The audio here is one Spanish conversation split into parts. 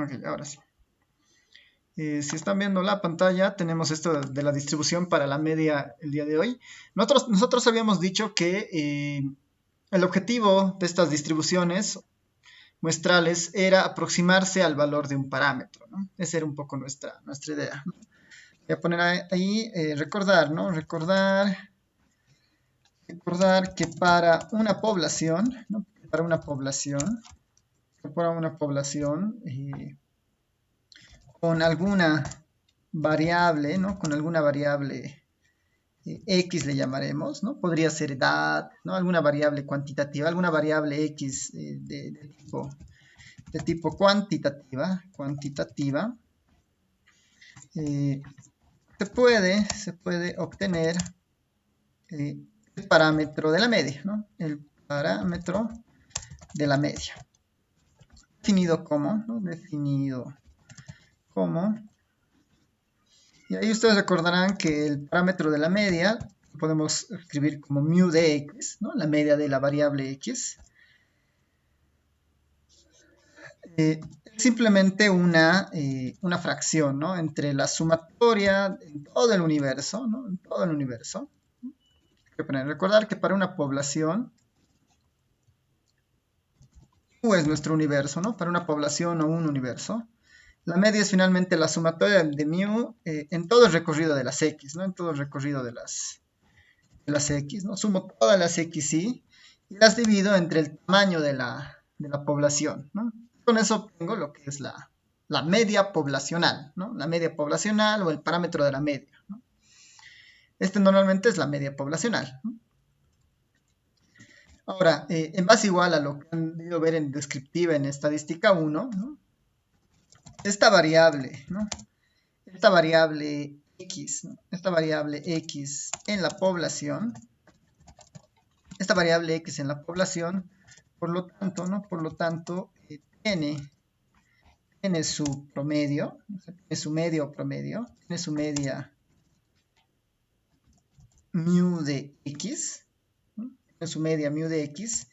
Ok, ahora sí. Si están viendo la pantalla, tenemos esto de la distribución para la media el día de hoy. Nosotros habíamos dicho que el objetivo de estas distribuciones muestrales era aproximarse al valor de un parámetro, ¿no? Esa era un poco nuestra idea, ¿no? Voy a poner ahí, recordar, ¿no? Recordar que para una población, ¿no? Para una población con alguna variable, ¿no? Con alguna variable X le llamaremos, ¿no? Podría ser edad, ¿no? Alguna variable cuantitativa, alguna variable X de tipo cuantitativa, se puede obtener el parámetro de la media, ¿no? El parámetro de la media. Definido como, ¿no? Definido como. Y ahí ustedes recordarán que el parámetro de la media lo podemos escribir como mu de x, ¿no? La media de la variable x. Simplemente una fracción, ¿no? Entre la sumatoria en todo el universo, ¿no? En todo el universo. Recordar que para una población, U es nuestro universo, ¿no? Para una población o un universo. La media es finalmente la sumatoria de mu en todo el recorrido de las x, ¿no? En todo el recorrido de las x, ¿no? Sumo todas las xy y las divido entre el tamaño de la población, ¿no? Con eso obtengo lo que es la media poblacional, ¿no? La media poblacional o el parámetro de la media, ¿no? Este normalmente es la media poblacional, ¿no? Ahora, en base igual a lo que han debido ver en descriptiva en estadística 1, ¿no? Esta variable, ¿no? Esta variable x, ¿no? Esta variable x en la población, por lo tanto, ¿no? Por lo tanto, tiene su promedio, tiene su medio promedio, tiene su media mu de x, ¿no? Tiene su media mu de x,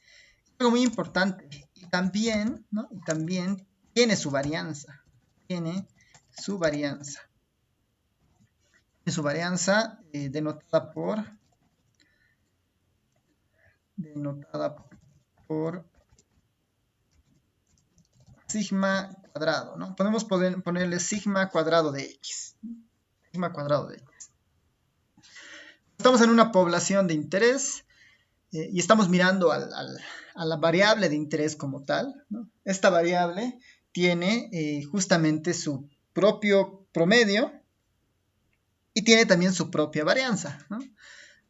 algo muy importante, y también, ¿no? Y también tiene su varianza, tiene su varianza denotada por sigma cuadrado, ¿no? Podemos ponerle sigma cuadrado de x. Sigma cuadrado de x. Estamos en una población de interés y estamos mirando a la variable de interés como tal, ¿no? Esta variable tiene justamente su propio promedio y tiene también su propia varianza, ¿no?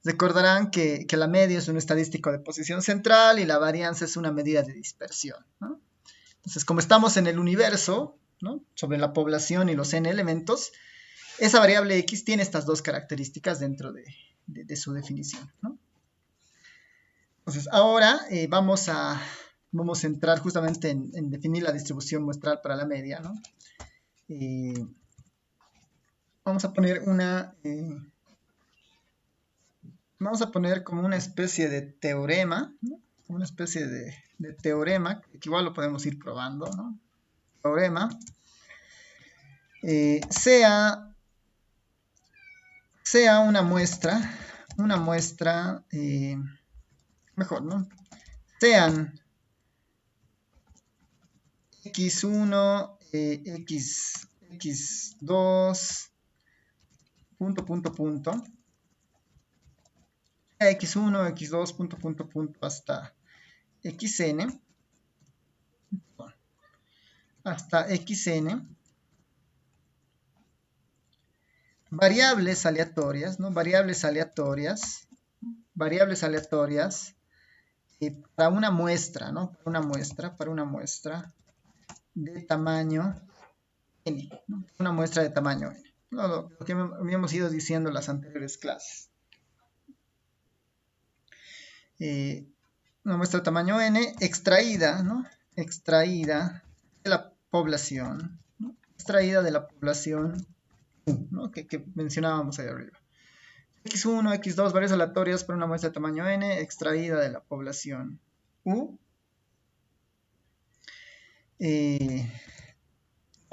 Recordarán que la media es un estadístico de posición central y la varianza es una medida de dispersión, ¿no? Entonces, como estamos en el universo, ¿no? Sobre la población y los n elementos, esa variable x tiene estas dos características dentro de su definición, ¿no? Entonces, ahora vamos a entrar justamente en definir la distribución muestral para la media, ¿no? Vamos a poner como una especie de teorema, ¿no? Una especie de teorema, que igual lo podemos ir probando, ¿no? Teorema, sea una muestra, mejor, ¿no? Sean x1, x2, punto, x1, x2, punto, hasta xn, variables aleatorias, ¿no? Variables aleatorias para una muestra, ¿no? Para una muestra de tamaño n, ¿no? Una muestra de tamaño n. Lo que habíamos ido diciendo en las anteriores clases. Una muestra de tamaño n extraída, ¿no? Extraída de la población, ¿no? Extraída de la población U, ¿no? que mencionábamos ahí arriba. x1, x2, varias aleatorias para una muestra de tamaño n extraída de la población U.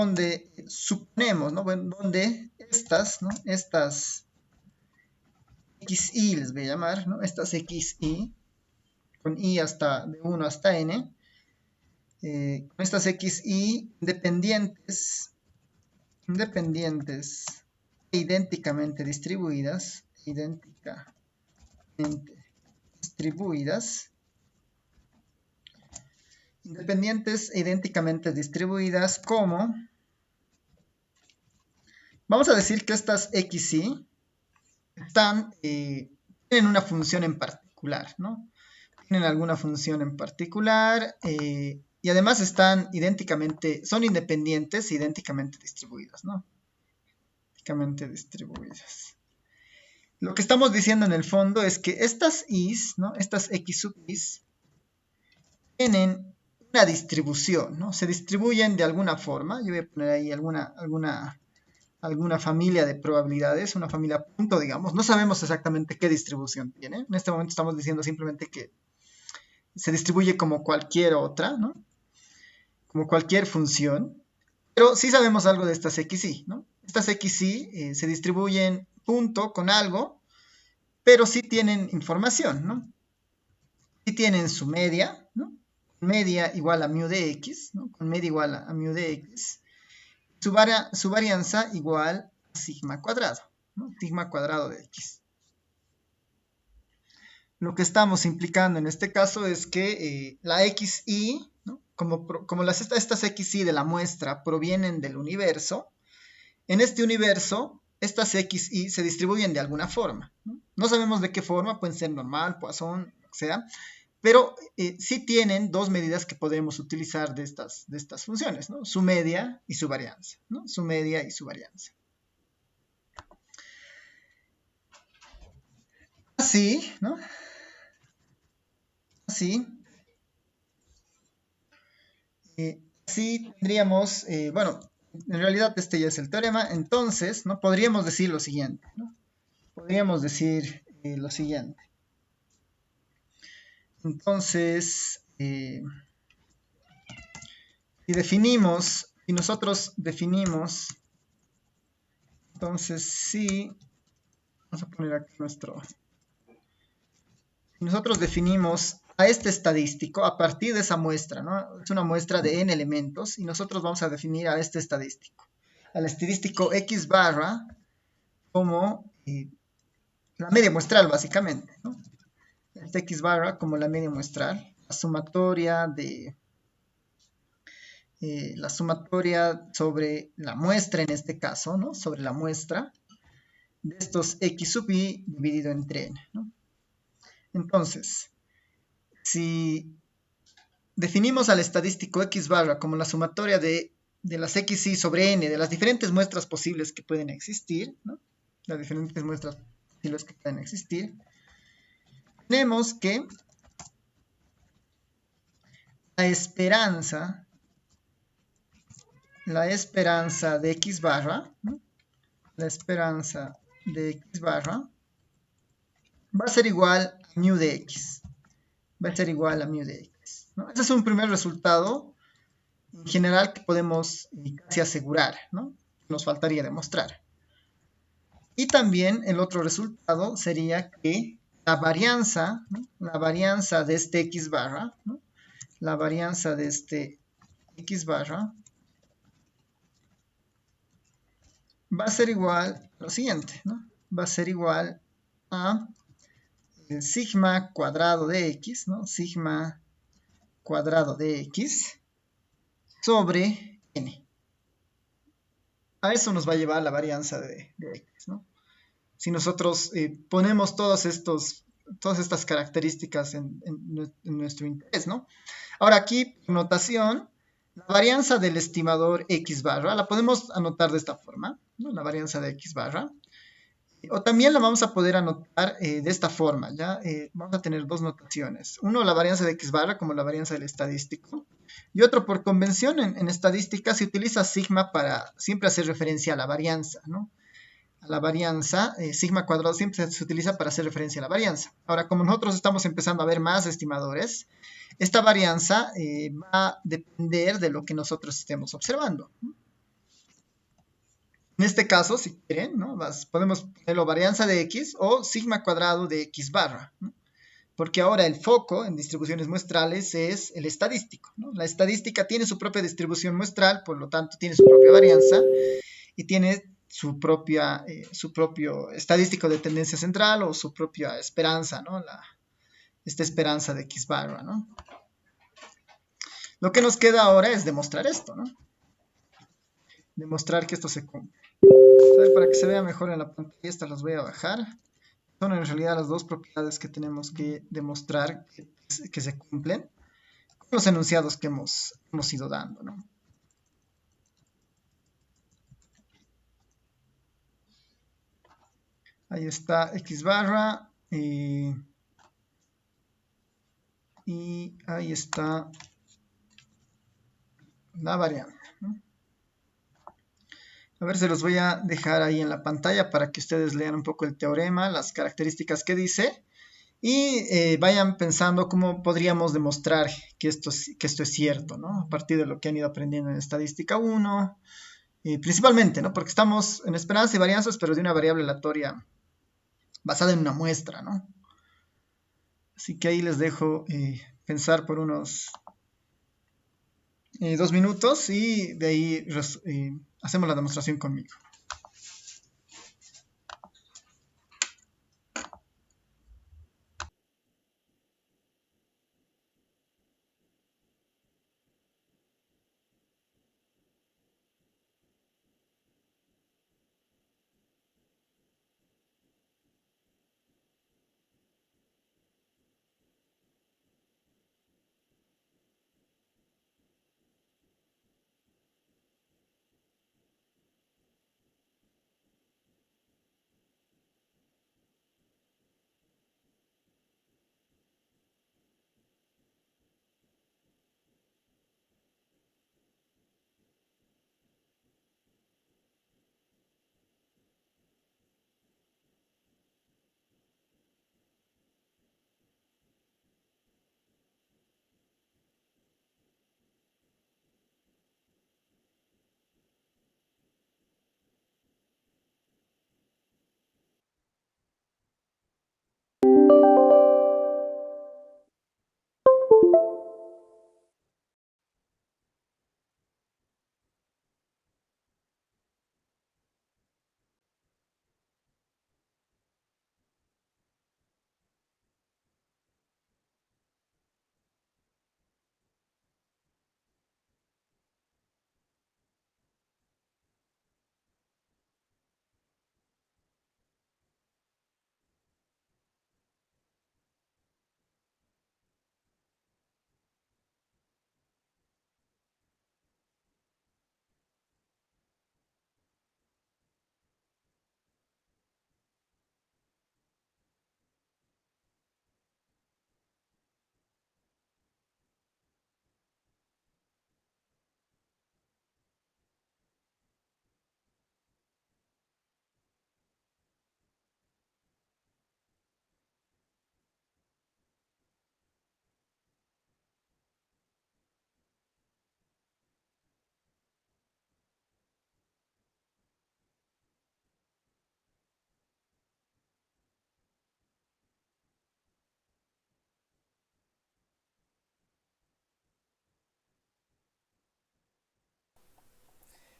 donde suponemos, ¿no? Bueno, donde estas, ¿no? Estas xi les voy a llamar, ¿no? Estas xi, con i hasta de 1 hasta n, con estas xi independientes e idénticamente distribuidas, independientes e idénticamente distribuidas como, vamos a decir que estas xi tienen una función en particular, ¿no? Tienen alguna función en particular y además son independientes e idénticamente distribuidas, ¿no? Idénticamente distribuidas. Lo que estamos diciendo en el fondo es que estas i's, ¿no? Estas x sub i's, tienen una distribución, ¿no? Se distribuyen de alguna forma. Yo voy a poner ahí alguna familia de probabilidades, una familia punto, digamos. No sabemos exactamente qué distribución tiene. En este momento estamos diciendo simplemente que se distribuye como cualquier otra, ¿no? Como cualquier función. Pero sí sabemos algo de estas xi, ¿no? Estas xi se distribuyen punto con algo, pero sí tienen información, ¿no? Sí tienen su media, ¿no? Media igual a mu de x, ¿no? Con media igual a mu de x. Su varianza igual a sigma cuadrado, ¿no? Sigma cuadrado de x. Lo que estamos implicando en este caso es que la xi, ¿no? Como estas xi de la muestra provienen del universo, en este universo estas xi se distribuyen de alguna forma, ¿no? No sabemos de qué forma, pueden ser normal, Poisson, lo que sea, pero sí tienen dos medidas que podemos utilizar de estas funciones, ¿no? Su media y su varianza, ¿no? Su media y su varianza. Así, ¿no? Así. Así tendríamos, bueno, en realidad este ya es el teorema, entonces, ¿no? Podríamos decir lo siguiente, ¿no? Podríamos decir lo siguiente. Entonces, si nosotros definimos, entonces sí, vamos a poner aquí si nosotros definimos a este estadístico a partir de esa muestra, ¿no? Es una muestra de n elementos y nosotros vamos a definir a este estadístico, al estadístico x barra como la media muestral básicamente, ¿no? Este x barra como la media muestral, la sumatoria sobre la muestra en este caso, ¿no? Sobre la muestra de estos x sub i dividido entre n, ¿no? Entonces, si definimos al estadístico x barra como la sumatoria de las xi sobre n, de las diferentes muestras posibles que pueden existir, ¿no? Las diferentes muestras posibles que pueden existir, tenemos que la esperanza de x barra, ¿no? La esperanza de x barra va a ser igual a mu de x. Va a ser igual a mu de x, ¿no? Ese es un primer resultado en general que podemos casi asegurar, ¿no? Nos faltaría demostrar. Y también el otro resultado sería que la varianza, ¿no? La varianza de este x barra, ¿no? La varianza de este x barra va a ser igual a lo siguiente, ¿no? Va a ser igual a el sigma cuadrado de x, ¿no? Sigma cuadrado de x sobre n. A eso nos va a llevar la varianza de x, ¿no? Si nosotros ponemos todas estas características en nuestro interés, ¿no? Ahora aquí, por notación, la varianza del estimador x barra la podemos anotar de esta forma, ¿no? La varianza de x barra. O también la vamos a poder anotar de esta forma, ¿ya? Vamos a tener dos notaciones. Uno, la varianza de x barra como la varianza del estadístico. Y otro, por convención, en estadística se utiliza sigma para siempre hacer referencia a la varianza, ¿no? A la varianza, sigma cuadrado siempre se utiliza para hacer referencia a la varianza. Ahora, como nosotros estamos empezando a ver más estimadores, esta varianza va a depender de lo que nosotros estemos observando, ¿no? En este caso, si quieren, ¿no? Podemos ponerlo varianza de x o sigma cuadrado de x barra, ¿no? Porque ahora el foco en distribuciones muestrales es el estadístico, ¿no? La estadística tiene su propia distribución muestral, por lo tanto tiene su propia varianza y tiene su propio estadístico de tendencia central o su propia esperanza, ¿no? Esta esperanza de X barra, ¿no? Lo que nos queda ahora es demostrar esto, ¿no? Demostrar que esto se cumple. A ver, para que se vea mejor en la pantalla, estas las voy a bajar. Son en realidad las dos propiedades que tenemos que demostrar que se cumplen con los enunciados que hemos ido dando, ¿no? Ahí está X barra y ahí está la variable, ¿no? A ver, se los voy a dejar ahí en la pantalla para que ustedes lean un poco el teorema, las características que dice y vayan pensando cómo podríamos demostrar que esto es cierto, ¿no? A partir de lo que han ido aprendiendo en estadística 1, principalmente, ¿no? Porque estamos en esperanza y varianzas, pero de una variable aleatoria basada en una muestra, ¿no? Así que ahí les dejo pensar por unos 2 minutos y de ahí hacemos la demostración conmigo.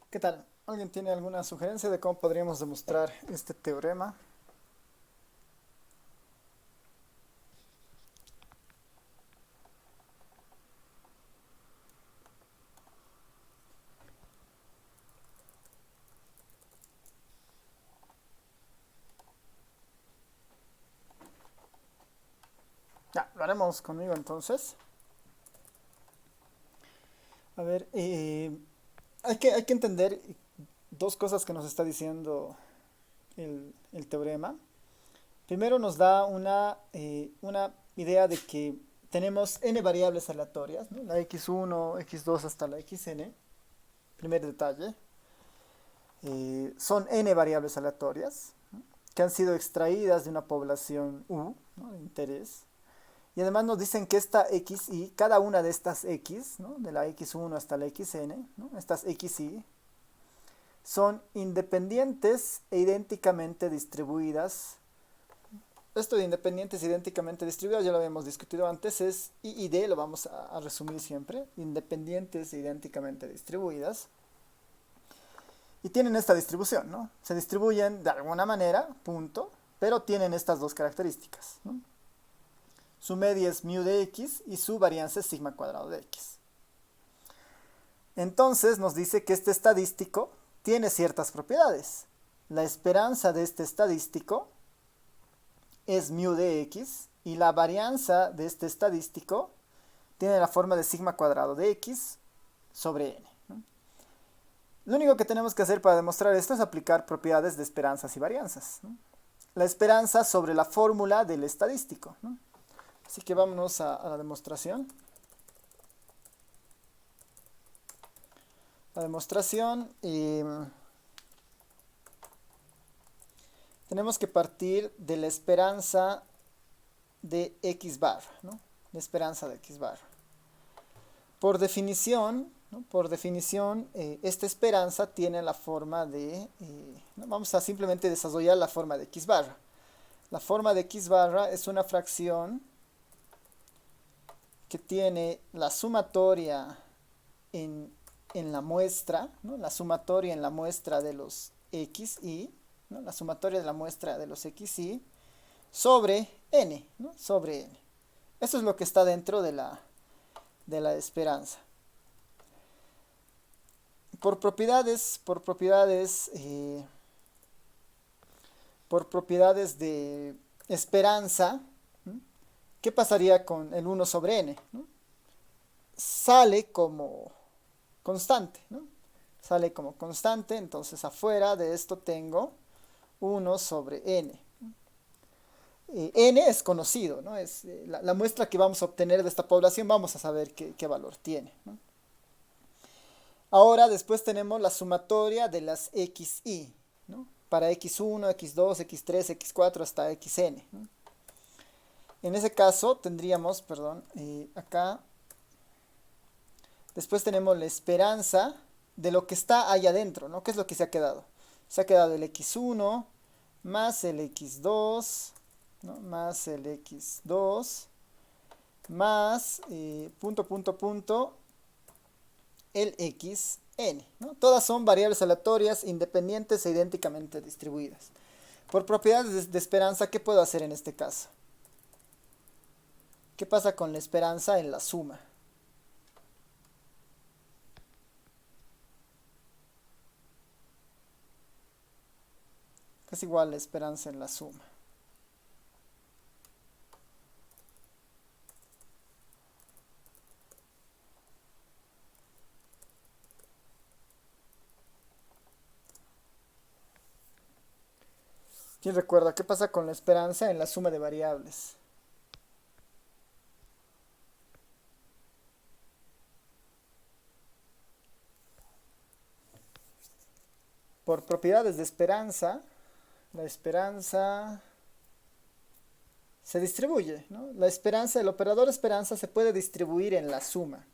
¿Qué tal? ¿Alguien tiene alguna sugerencia de cómo podríamos demostrar este teorema? Ya, lo haremos conmigo entonces. A ver, hay que entender dos cosas que nos está diciendo el teorema. Primero nos da una idea de que tenemos n variables aleatorias, ¿no? La x1, x2 hasta la xn, primer detalle. Son n variables aleatorias, ¿no? Que han sido extraídas de una población U, ¿no? De interés. Y además nos dicen que esta xy, cada una de estas x, ¿no? De la x1 hasta la xn, ¿no? Estas xy, son independientes e idénticamente distribuidas. Esto de independientes e idénticamente distribuidas ya lo habíamos discutido antes, es I y D, lo vamos a resumir siempre, independientes e idénticamente distribuidas. Y tienen esta distribución, ¿no? Se distribuyen de alguna manera, punto, pero tienen estas dos características, ¿no? Su media es mu de x y su varianza es sigma cuadrado de x. Entonces nos dice que este estadístico tiene ciertas propiedades. La esperanza de este estadístico es mu de x y la varianza de este estadístico tiene la forma de sigma cuadrado de x sobre n, ¿no? Lo único que tenemos que hacer para demostrar esto es aplicar propiedades de esperanzas y varianzas, ¿no? La esperanza sobre la fórmula del estadístico, ¿no? Así que vámonos a la demostración. La demostración, tenemos que partir de la esperanza de x barra, ¿no? La esperanza de x barra. Por definición, ¿no? Esta esperanza tiene la forma de, ¿no? Vamos a simplemente desarrollar la forma de x barra. La forma de x barra es una fracción que tiene la sumatoria en la muestra, ¿no? La sumatoria en la muestra de los xy, ¿no? La sumatoria de la muestra de los xy sobre n, ¿no? Sobre n. Eso es lo que está dentro de la esperanza. Por propiedades de esperanza, ¿no? ¿Qué pasaría con el 1 sobre n, ¿no? Sale como constante, ¿no? Sale como constante, entonces afuera de esto tengo 1 sobre n. N es conocido, ¿no? Es la muestra que vamos a obtener de esta población, vamos a saber qué valor tiene, ¿no? Ahora después tenemos la sumatoria de las xy, ¿no? Para x1, x2, x3, x4 hasta xn, ¿no? En ese caso tendríamos, perdón, acá, después tenemos la esperanza de lo que está ahí adentro, ¿no? ¿Qué es lo que se ha quedado? Se ha quedado el x1 más el x2, ¿no? Más el x2 más el xn, ¿no? Todas son variables aleatorias, independientes e idénticamente distribuidas. Por propiedades de esperanza, ¿qué puedo hacer en este caso? ¿Qué pasa con la esperanza en la suma? ¿Qué es igual a la esperanza en la suma? ¿Quién recuerda qué pasa con la esperanza en la suma de variables? Por propiedades de esperanza, la esperanza se distribuye, ¿no? La esperanza, el operador esperanza se puede distribuir en la suma.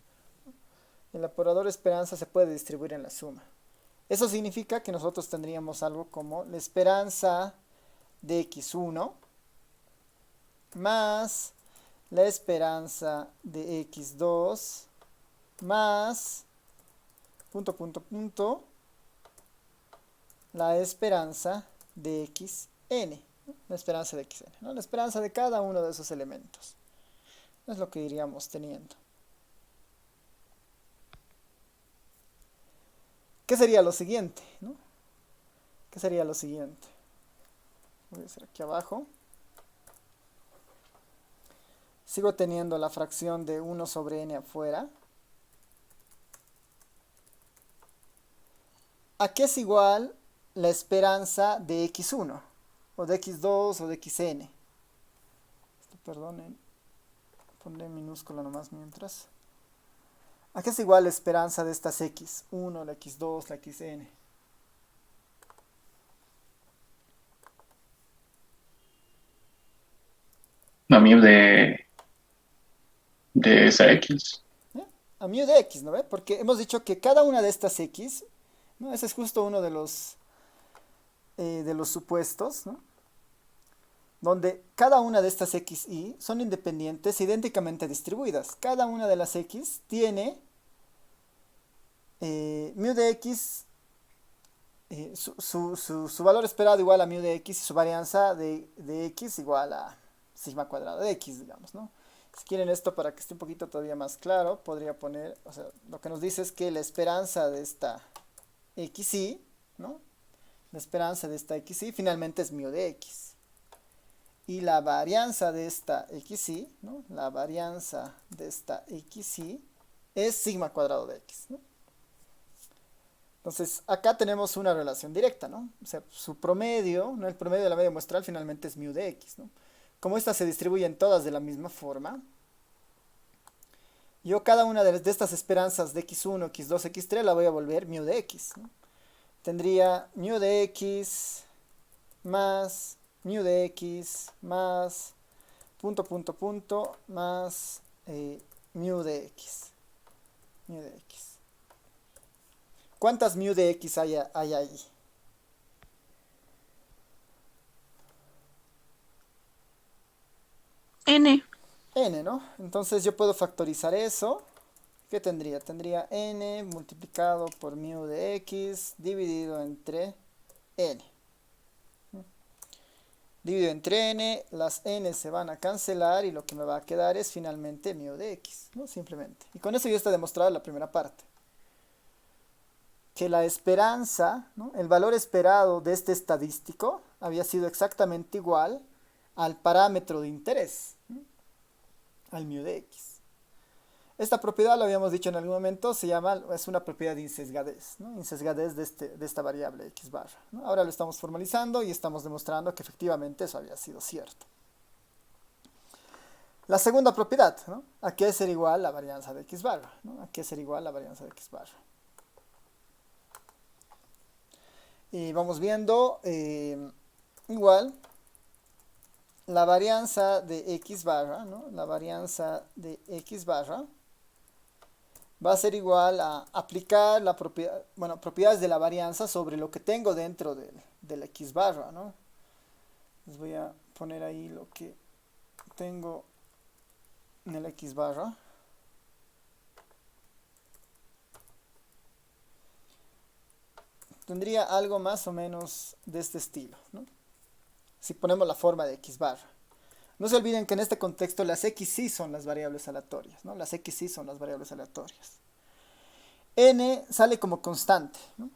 El operador esperanza se puede distribuir en la suma. Eso significa que nosotros tendríamos algo como la esperanza de x1 más la esperanza de x2 más la esperanza de xn, ¿no? La esperanza de xn, ¿no? La esperanza de cada uno de esos elementos. Es lo que iríamos teniendo. ¿Qué sería lo siguiente, ¿no? ¿Qué sería lo siguiente? Voy a hacer aquí abajo. Sigo teniendo la fracción de 1 sobre n afuera. ¿A qué es igual la esperanza de x1? O de x2 o de xn. Perdonen. Pondré en minúscula nomás mientras. ¿A qué es igual la esperanza de estas x1, la x2, la xn? A mí de esa X. ¿Eh? A mu de x, ¿no ve? Porque hemos dicho que cada una de estas x ¿no? Ese es justo uno de los supuestos, ¿no? Donde cada una de estas xy son independientes, idénticamente distribuidas. Cada una de las x tiene mu de x, su valor esperado igual a mu de x y su varianza de x igual a sigma cuadrado de x, digamos, ¿no? Si quieren esto para que esté un poquito todavía más claro, podría poner, o sea, lo que nos dice es que la esperanza de esta xy, ¿no? La esperanza de esta xy finalmente es mu de x. Y la varianza de esta xy, ¿no? La varianza de esta xy es sigma cuadrado de x, ¿no? Entonces, acá tenemos una relación directa, ¿no? O sea, su promedio, ¿no? El promedio de la media muestral finalmente es mu de x, ¿no? Como estas se distribuyen todas de la misma forma, yo cada una de estas esperanzas de x1, x2, x3 la voy a volver mu de x, ¿no? Tendría mu de x más mu de x más punto, punto, punto, más mu de x. Mu de x. ¿Cuántas mu de x hay ahí? N. N, ¿no? Entonces yo puedo factorizar eso. ¿Qué tendría? Tendría n multiplicado por mu de x dividido entre n. Dividido entre n, las n se van a cancelar y lo que me va a quedar es finalmente mu de x, ¿no? Simplemente. Y con eso ya está demostrada la primera parte. Que la esperanza, ¿no? El valor esperado de este estadístico había sido exactamente igual al parámetro de interés, ¿no? Al mu de x. Esta propiedad, lo habíamos dicho en algún momento, es una propiedad de insesgadez, ¿no? Insesgadez de esta variable x barra, ¿no? Ahora lo estamos formalizando y estamos demostrando que efectivamente eso había sido cierto. La segunda propiedad, ¿no? ¿A qué ser igual la varianza de x barra? ¿No? ¿A qué ser igual la varianza de x barra? Y vamos viendo, igual, la varianza de x barra, ¿no? La varianza de x barra va a ser igual a aplicar la propiedad, bueno, propiedades de la varianza sobre lo que tengo dentro del x barra, ¿no? Les voy a poner ahí lo que tengo en el x barra. Tendría algo más o menos de este estilo, ¿no? Si ponemos la forma de x barra. No se olviden que en este contexto las x sí son las variables aleatorias, ¿no? Las x sí son las variables aleatorias. N sale como constante, ¿no?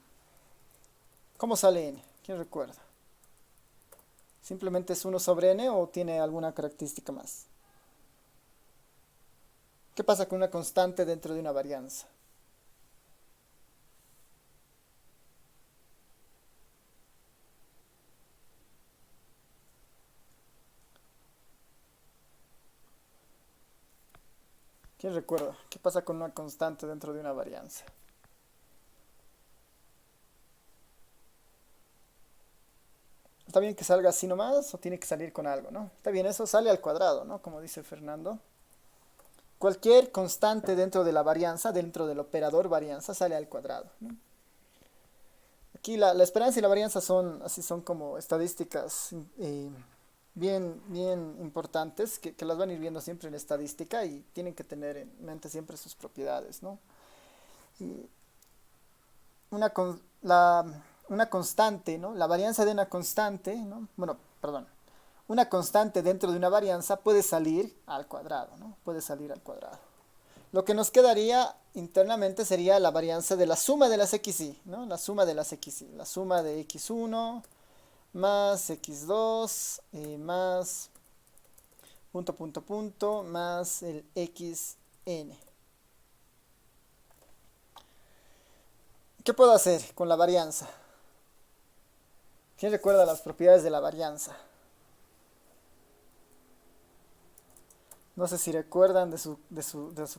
¿Cómo sale n? ¿Quién recuerda? ¿Simplemente es 1 sobre n o tiene alguna característica más? ¿Qué pasa con una constante dentro de una varianza? ¿Quién recuerda? ¿Qué pasa con una constante dentro de una varianza? ¿Está bien que salga así nomás o tiene que salir con algo, no? Está bien, eso sale al cuadrado, ¿no? Como dice Fernando. Cualquier constante dentro de la varianza, dentro del operador varianza, sale al cuadrado, ¿no? Aquí la esperanza y la varianza son como estadísticas bien importantes que las van a ir viendo siempre en estadística y tienen que tener en mente siempre sus propiedades, ¿no? Y una, una constante, ¿no? La varianza de una constante, ¿no? Bueno, perdón. Una constante dentro de una varianza puede salir al cuadrado, ¿no? Puede salir al cuadrado. Lo que nos quedaría internamente sería la varianza de la suma de las xy, ¿no? La suma de las xy. La suma de x1 más x2 más punto, punto, punto, más el xn. ¿Qué puedo hacer con la varianza? ¿Quién recuerda las propiedades de la varianza? No sé si recuerdan de su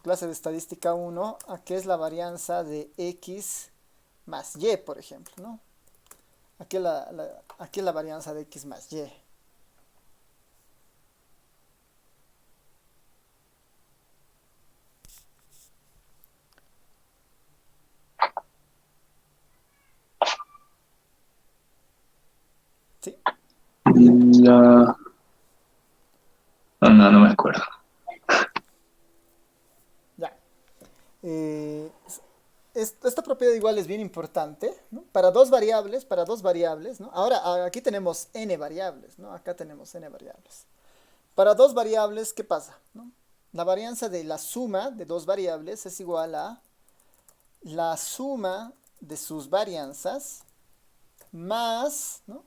clase de estadística 1 a qué es la varianza de x más y, por ejemplo, ¿no? Aquí es la varianza de x más y. ¿Sí? La... No me acuerdo. Ya. Eh, esta propiedad igual es bien importante, ¿no? Para dos variables, ¿no? Ahora, aquí tenemos n variables, ¿no? Acá tenemos n variables. Para dos variables, ¿qué pasa? ¿No? La varianza de la suma de dos variables es igual a la suma de sus varianzas más, ¿no?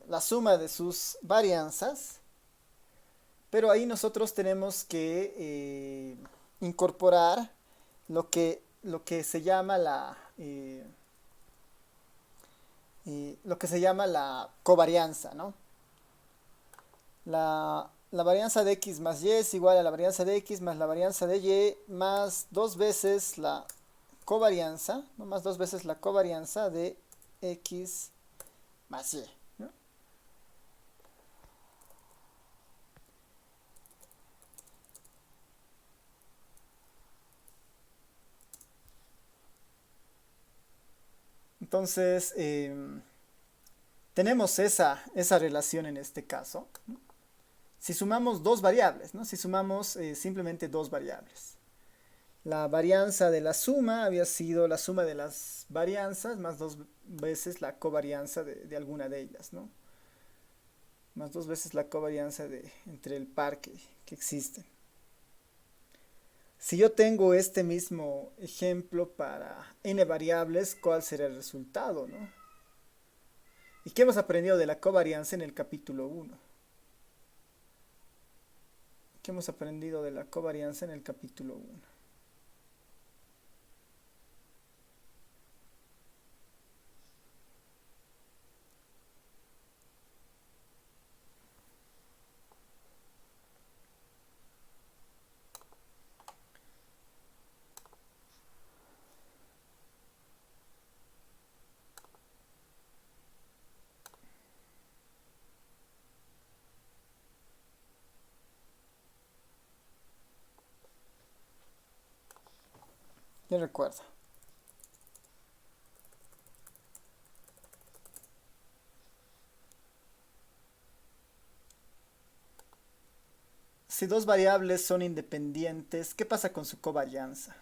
La suma de sus varianzas, pero ahí nosotros tenemos que incorporar lo que se llama lo que se llama la covarianza, ¿no? La varianza de x más y es igual a la varianza de x más la varianza de y más dos veces la covarianza, ¿no? Más dos veces la covarianza de x más y, ¿no? Entonces, tenemos esa relación en este caso, ¿no? Si sumamos dos variables, ¿no? Si sumamos simplemente dos variables. La varianza de la suma había sido la suma de las varianzas más dos veces la covarianza de alguna de ellas, ¿no? Más dos veces la covarianza entre el par que existen. Si yo tengo este mismo ejemplo para n variables, ¿cuál será el resultado, no? ¿Y qué hemos aprendido de la covarianza en el capítulo 1? ¿Qué hemos aprendido de la covarianza en el capítulo 1? ¿Quién recuerda? Si dos variables son independientes, ¿qué pasa con su covarianza?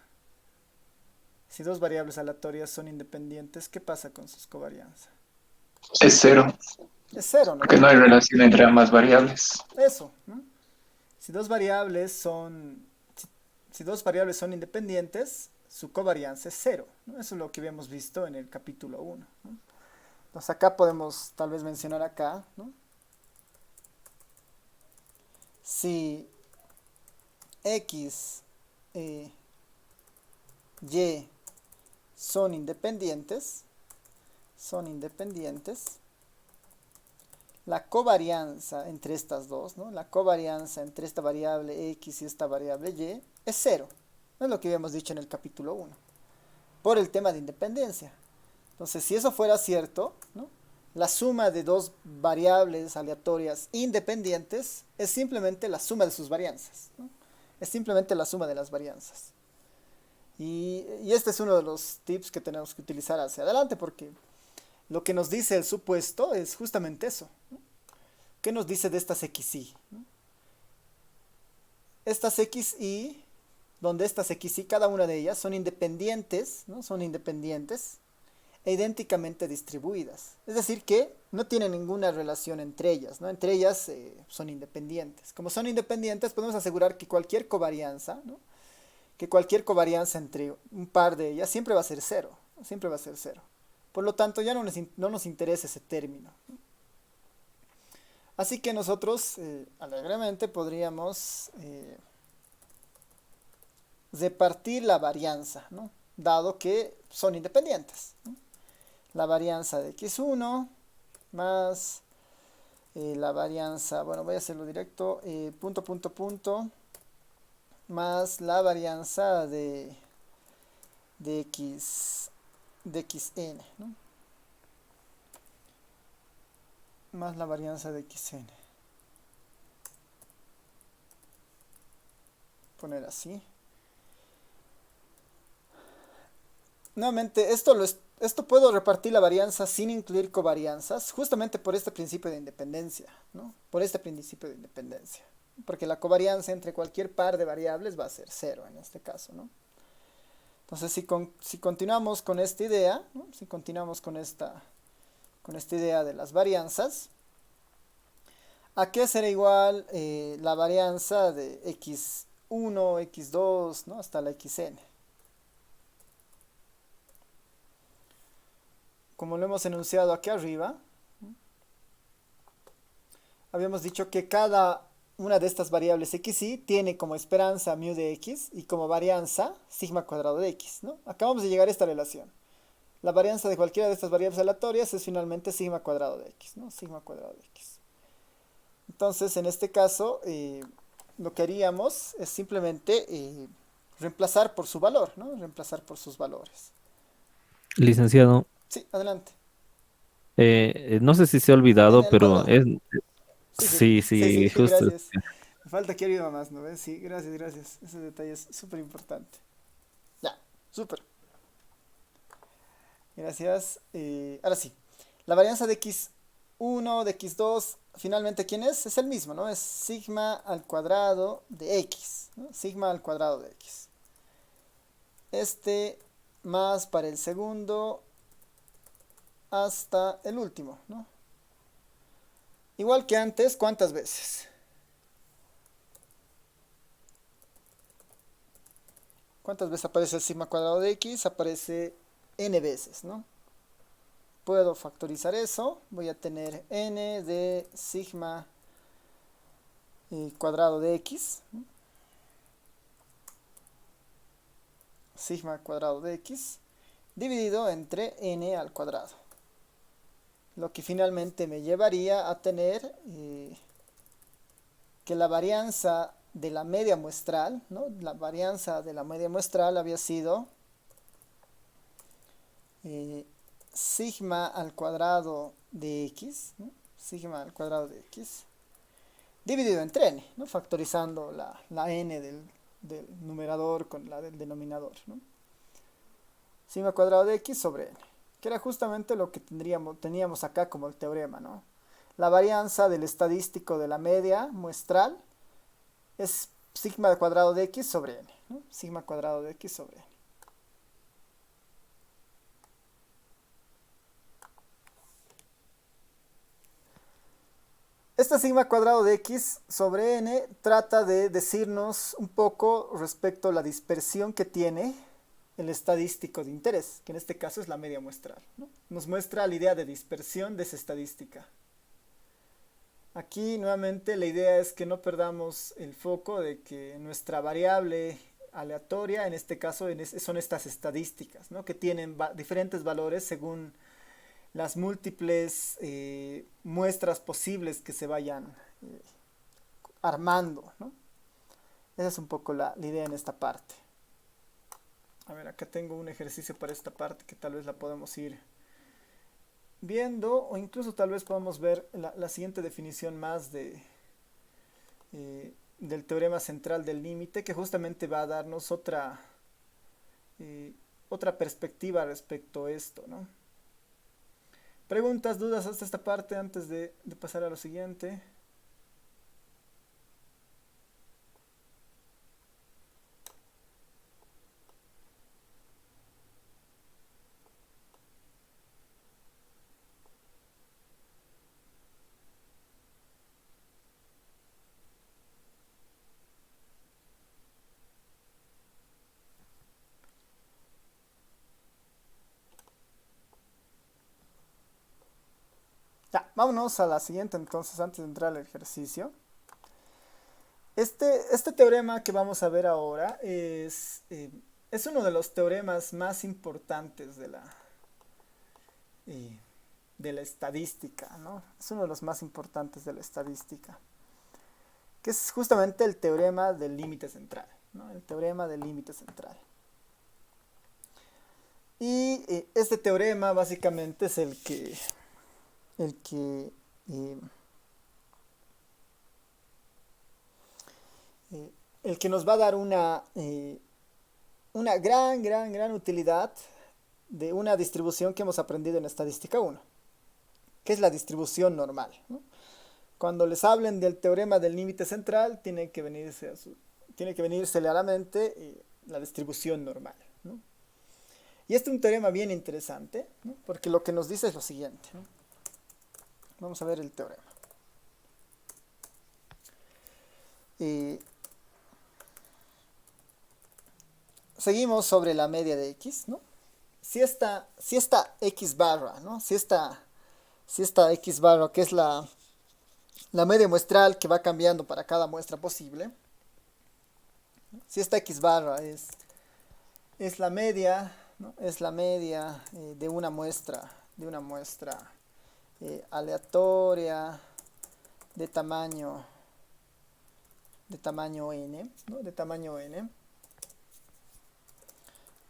Si dos variables aleatorias son independientes, ¿qué pasa con sus covarianzas? Es cero, Es cero, ¿no es porque no hay cierto? relación entre ambas variables. Eso, ¿no? Si dos variables son, si, si dos variables son independientes, su covarianza es cero, ¿no? Eso es lo que habíamos visto en el capítulo 1, ¿no? Entonces acá podemos tal vez mencionar acá, ¿no? Si x, y son independientes, la covarianza entre estas dos, ¿no? La covarianza entre esta variable x y esta variable y es cero. Es lo que habíamos dicho en el capítulo 1, por el tema de independencia. Entonces, si eso fuera cierto, ¿no? La suma de dos variables aleatorias independientes es simplemente la suma de sus varianzas, ¿no? Es simplemente la suma de las varianzas. Y este es uno de los tips que tenemos que utilizar hacia adelante, porque lo que nos dice el supuesto es justamente eso, ¿no? ¿Qué nos dice de estas xy? ¿No? Estas xy, donde estas xy, cada una de ellas, son independientes, ¿no? Son independientes e idénticamente distribuidas. Es decir, que no tienen ninguna relación entre ellas, ¿no? Entre ellas son independientes. Como son independientes, podemos asegurar que cualquier covarianza, ¿no? Que cualquier covarianza entre un par de ellas siempre va a ser cero, ¿no? Siempre va a ser cero. Por lo tanto, ya no nos interesa ese término, ¿no? Así que nosotros alegremente podríamos repartir la varianza, ¿no? Dado que son independientes, ¿no? La varianza de x1 más la varianza, bueno, voy a hacerlo directo, punto, punto, punto, más la varianza de x, de xn, ¿no? Más la varianza de xn. Poner así. Nuevamente, esto puedo repartir la varianza sin incluir covarianzas, justamente por este principio de independencia, ¿no? Por este principio de independencia. Porque la covarianza entre cualquier par de variables va a ser cero en este caso, ¿no? Entonces, si continuamos con esta idea, ¿no? Si continuamos con esta idea de las varianzas, ¿a qué será igual la varianza de x1, x2, ¿no? Hasta la xn? Como lo hemos enunciado aquí arriba, habíamos dicho que cada una de estas variables xy tiene como esperanza mu de x y como varianza sigma cuadrado de x, ¿no? Acabamos de llegar a esta relación. La varianza de cualquiera de estas variables aleatorias es finalmente sigma cuadrado de x, ¿no? Sigma cuadrado de x. Entonces, en este caso, lo que haríamos es simplemente reemplazar por su valor, ¿no? Reemplazar por sus valores. Licenciado, Sí, adelante. no sé si se ha En olvidado, el pero cuadrado. es... Sí, sí, Sí, sí, sí, sí, justo. gracias. Me falta que arriba más, ¿no ves? Sí, gracias, gracias. Ese detalle es súper importante. Ya, súper. Gracias. Ahora sí. La varianza de x1, de x2, finalmente, ¿quién es? Es el mismo, ¿no? Es sigma al cuadrado de x, ¿no? Sigma al cuadrado de x. Este más para el segundo hasta el último, ¿no? Igual que antes, ¿cuántas veces? ¿Cuántas veces aparece el sigma cuadrado de x? Aparece n veces, ¿no? Puedo factorizar eso. Voy a tener n de sigma cuadrado de x. ¿No? Sigma cuadrado de x dividido entre n al cuadrado. Lo que finalmente me llevaría a tener que la varianza de la media muestral, ¿no? La varianza de la media muestral había sido sigma al cuadrado de x, ¿no? Sigma al cuadrado de x, dividido entre n, ¿no? Factorizando la n del numerador con la del denominador, ¿no? Sigma cuadrado de x sobre n, que era justamente lo que teníamos acá como el teorema, ¿no? La varianza del estadístico de la media muestral es sigma al cuadrado de x sobre n, ¿no? Sigma cuadrado de x sobre n. Este sigma cuadrado de x sobre n trata de decirnos un poco respecto a la dispersión que tiene el estadístico de interés, que en este caso es la media muestral, ¿no? Nos muestra la idea de dispersión de esa estadística. Aquí nuevamente la idea es que no perdamos el foco de que nuestra variable aleatoria, en este caso son estas estadísticas, ¿no? Que tienen diferentes valores según las múltiples muestras posibles que se vayan armando, ¿no? Esa es un poco la idea en esta parte. A ver, acá tengo un ejercicio para esta parte que tal vez la podemos ir viendo, o incluso tal vez podamos ver la siguiente definición más del teorema central del límite, que justamente va a darnos otra perspectiva respecto a esto, ¿no? ¿Preguntas, dudas hasta esta parte antes de pasar a lo siguiente? Ya, vámonos a la siguiente entonces antes de entrar al ejercicio. Este teorema que vamos a ver ahora es uno de los teoremas más importantes de la estadística, ¿no? Es uno de los más importantes de la estadística, que es justamente el teorema del límite central, ¿no? El teorema del límite central. Y este teorema básicamente es el que nos va a dar una gran utilidad de una distribución que hemos aprendido en estadística 1, que es la distribución normal, ¿no? Cuando les hablen del teorema del límite central, tiene que venirsele a la mente la distribución normal, ¿no? Y este es un teorema bien interesante, ¿no? Porque lo que nos dice es lo siguiente, ¿no? Vamos a ver el teorema. Seguimos sobre la media de X, ¿no? Si esta X barra, ¿no? Si esta X barra, que es la media muestral que va cambiando para cada muestra posible, si esta X barra es la media, ¿no? Es la media de una muestra aleatoria de tamaño n, ¿no? De tamaño n,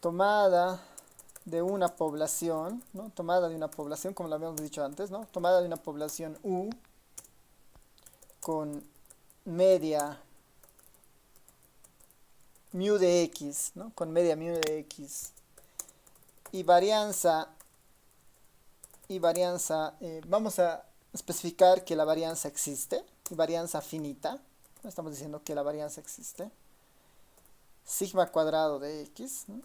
tomada de una población, ¿no? Tomada de una población, como lo habíamos dicho antes, ¿no? Tomada de una población U con media mu de X, ¿no? Con media mu de X y varianza, vamos a especificar que la varianza existe, y varianza finita, ¿no? Estamos diciendo que la varianza existe, sigma cuadrado de X, ¿no?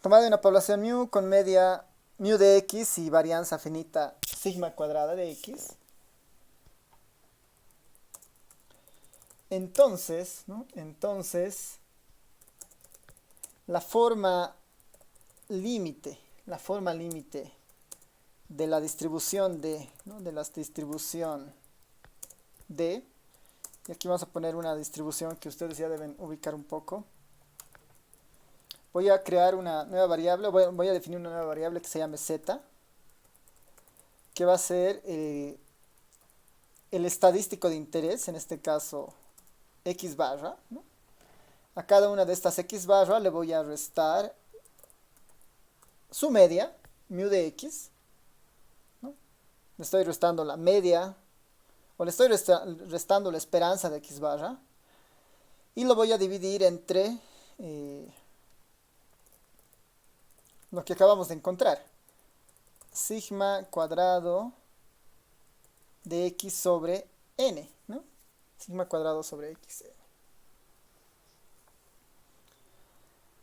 Tomada de una población mu con media mu de X y varianza finita sigma cuadrada de X. Entonces, ¿no? Entonces, la forma límite de la distribución D, ¿no? De la distribución D, y aquí vamos a poner una distribución que ustedes ya deben ubicar un poco. Voy a crear una nueva variable, voy a definir una nueva variable que se llame Z, que va a ser el estadístico de interés, en este caso X barra, ¿no? A cada una de estas X barra le voy a restar su media, mu de X, ¿no? Le estoy restando la media, o le estoy restando la esperanza de X barra, y lo voy a dividir entre lo que acabamos de encontrar, sigma cuadrado de X sobre n, ¿no? Sigma cuadrado sobre X.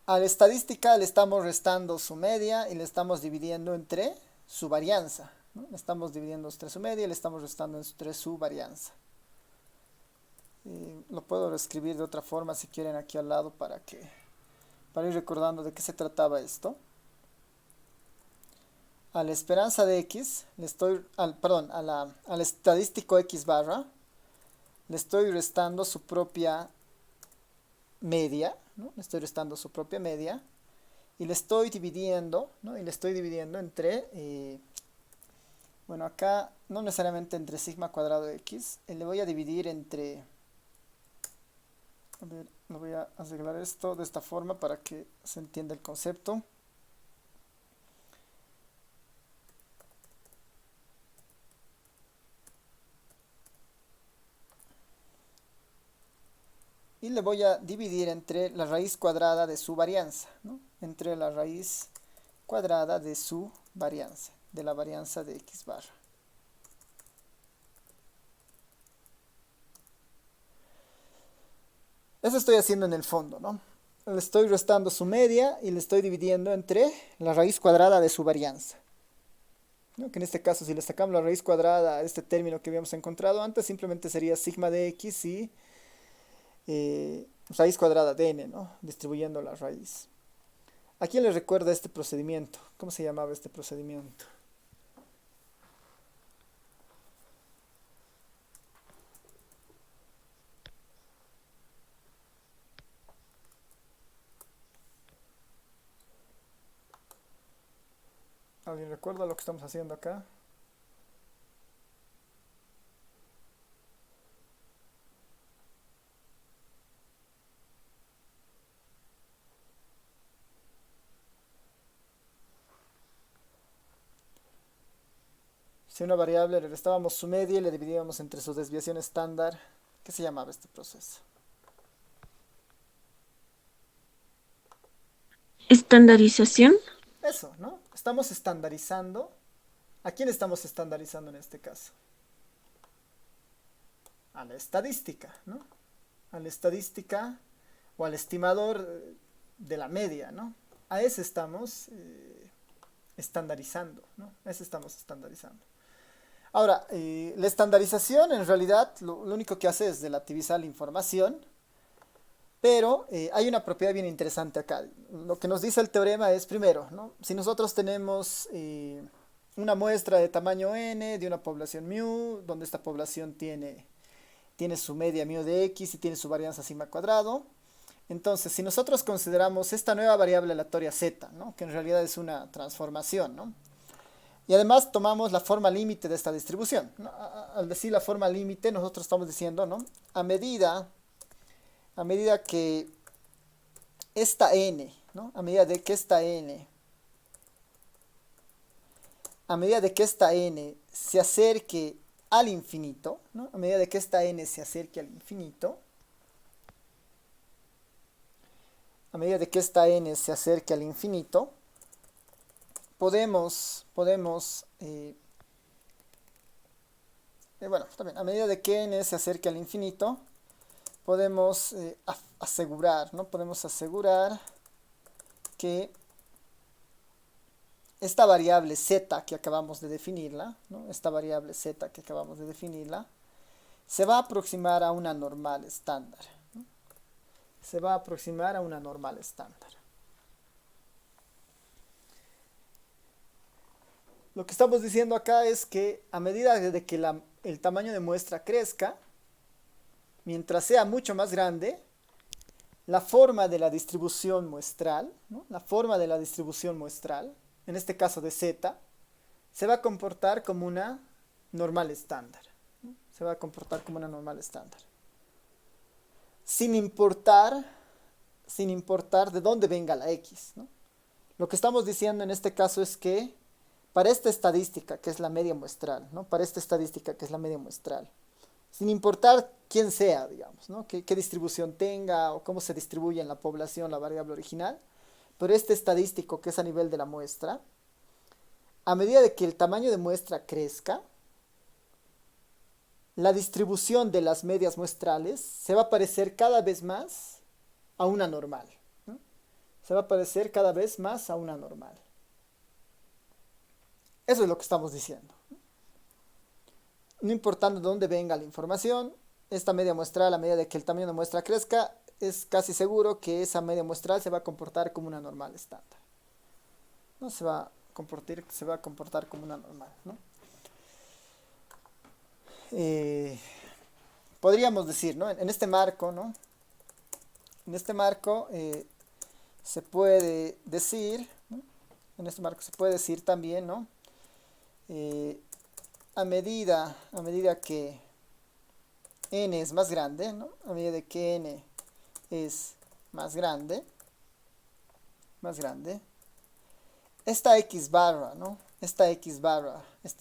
A la estadística le estamos restando su media y le estamos dividiendo entre su varianza, ¿no? Le estamos dividiendo entre su media y le estamos restando entre su varianza. Lo puedo reescribir de otra forma si quieren aquí al lado para ir recordando de qué se trataba esto. A la esperanza de X, al estadístico X barra, le estoy restando su propia media, ¿no? Le estoy restando su propia media y le estoy dividiendo, ¿no? Y le estoy dividiendo entre, bueno, acá no necesariamente entre sigma cuadrado de X, le voy a dividir entre, a ver, lo voy a arreglar esto de esta forma para que se entienda el concepto. Y le voy a dividir entre la raíz cuadrada de su varianza, ¿no? Entre la raíz cuadrada de su varianza, de la varianza de X barra. Eso estoy haciendo en el fondo, ¿no? Le estoy restando su media y le estoy dividiendo entre la raíz cuadrada de su varianza, ¿no? Que en este caso, si le sacamos la raíz cuadrada a este término que habíamos encontrado antes, simplemente sería sigma de X y raíz cuadrada de n, ¿no? Distribuyendo la raíz. ¿A quién le recuerda este procedimiento? ¿Cómo se llamaba este procedimiento? ¿Alguien recuerda lo que estamos haciendo acá? Si a una variable le restábamos su media y le dividíamos entre su desviación estándar, ¿qué se llamaba este proceso? Estandarización. Eso, ¿no? Estamos estandarizando. ¿A quién estamos estandarizando en este caso? A la estadística, ¿no? A la estadística o al estimador de la media, ¿no? A ese estamos estandarizando, ¿no? A ese estamos estandarizando. Ahora, la estandarización en realidad lo único que hace es relativizar la información, pero hay una propiedad bien interesante acá. Lo que nos dice el teorema es, primero, ¿no? Si nosotros tenemos una muestra de tamaño n de una población mu, donde esta población tiene su media mu de x y tiene su varianza sigma cuadrado, entonces si nosotros consideramos esta nueva variable aleatoria z, ¿no? Que en realidad es una transformación, ¿no? Y además tomamos la forma límite de esta distribución, ¿no? Al decir la forma límite, nosotros estamos diciendo, ¿no? A medida que esta n, ¿no? A medida de que esta n se acerque al infinito, ¿no? A medida de que esta n se acerque al infinito, podemos bueno, también, a medida de que n se acerque al infinito, podemos asegurar, ¿no? Podemos asegurar que esta variable z que acabamos de definirla, ¿no? Esta variable z que acabamos de definirla, se va a aproximar a una normal estándar, ¿no? Se va a aproximar a una normal estándar. Lo que estamos diciendo acá es que a medida de que el tamaño de muestra crezca, mientras sea mucho más grande, la forma de la distribución muestral, ¿no? La forma de la distribución muestral, en este caso de z, se va a comportar como una normal estándar, ¿no? Se va a comportar como una normal estándar. Sin importar de dónde venga la x, ¿no? Lo que estamos diciendo en este caso es que para esta estadística, que es la media muestral, ¿no? Para esta estadística, que es la media muestral, sin importar quién sea, digamos, ¿no? Qué distribución tenga o cómo se distribuye en la población la variable original, pero este estadístico, que es a nivel de la muestra, a medida de que el tamaño de muestra crezca, la distribución de las medias muestrales se va a parecer cada vez más a una normal, ¿no? Se va a parecer cada vez más a una normal. Eso es lo que estamos diciendo. No importando de dónde venga la información, esta media muestral, a medida de que el tamaño de muestra crezca, es casi seguro que esa media muestral se va a comportar como una normal estándar, ¿no? Se va a comportar como una normal, ¿no? Podríamos decir, ¿no? En este marco, ¿no? En este marco se puede decir, ¿no? En este marco se puede decir también, ¿no? A medida que n es más grande, ¿no? A medida de que n es más grande, esta x barra, ¿no? Este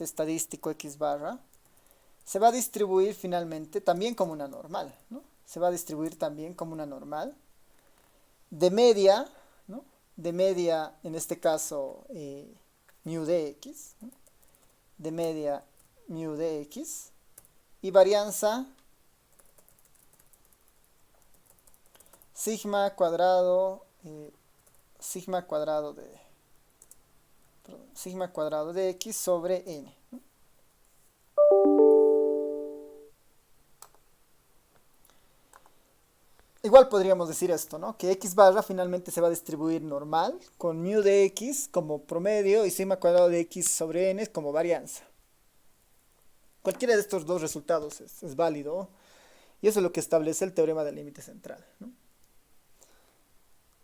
estadístico x barra, se va a distribuir finalmente también como una normal, ¿no? Se va a distribuir también como una normal de media, ¿no? De media, en este caso, mu de x, ¿no? De media mu de x, y varianza sigma cuadrado de x sobre n, ¿no? Igual podríamos decir esto, ¿no? Que x barra finalmente se va a distribuir normal, con mu de x como promedio y sigma cuadrado de x sobre n como varianza. Cualquiera de estos dos resultados es válido, y eso es lo que establece el teorema del límite central, ¿no?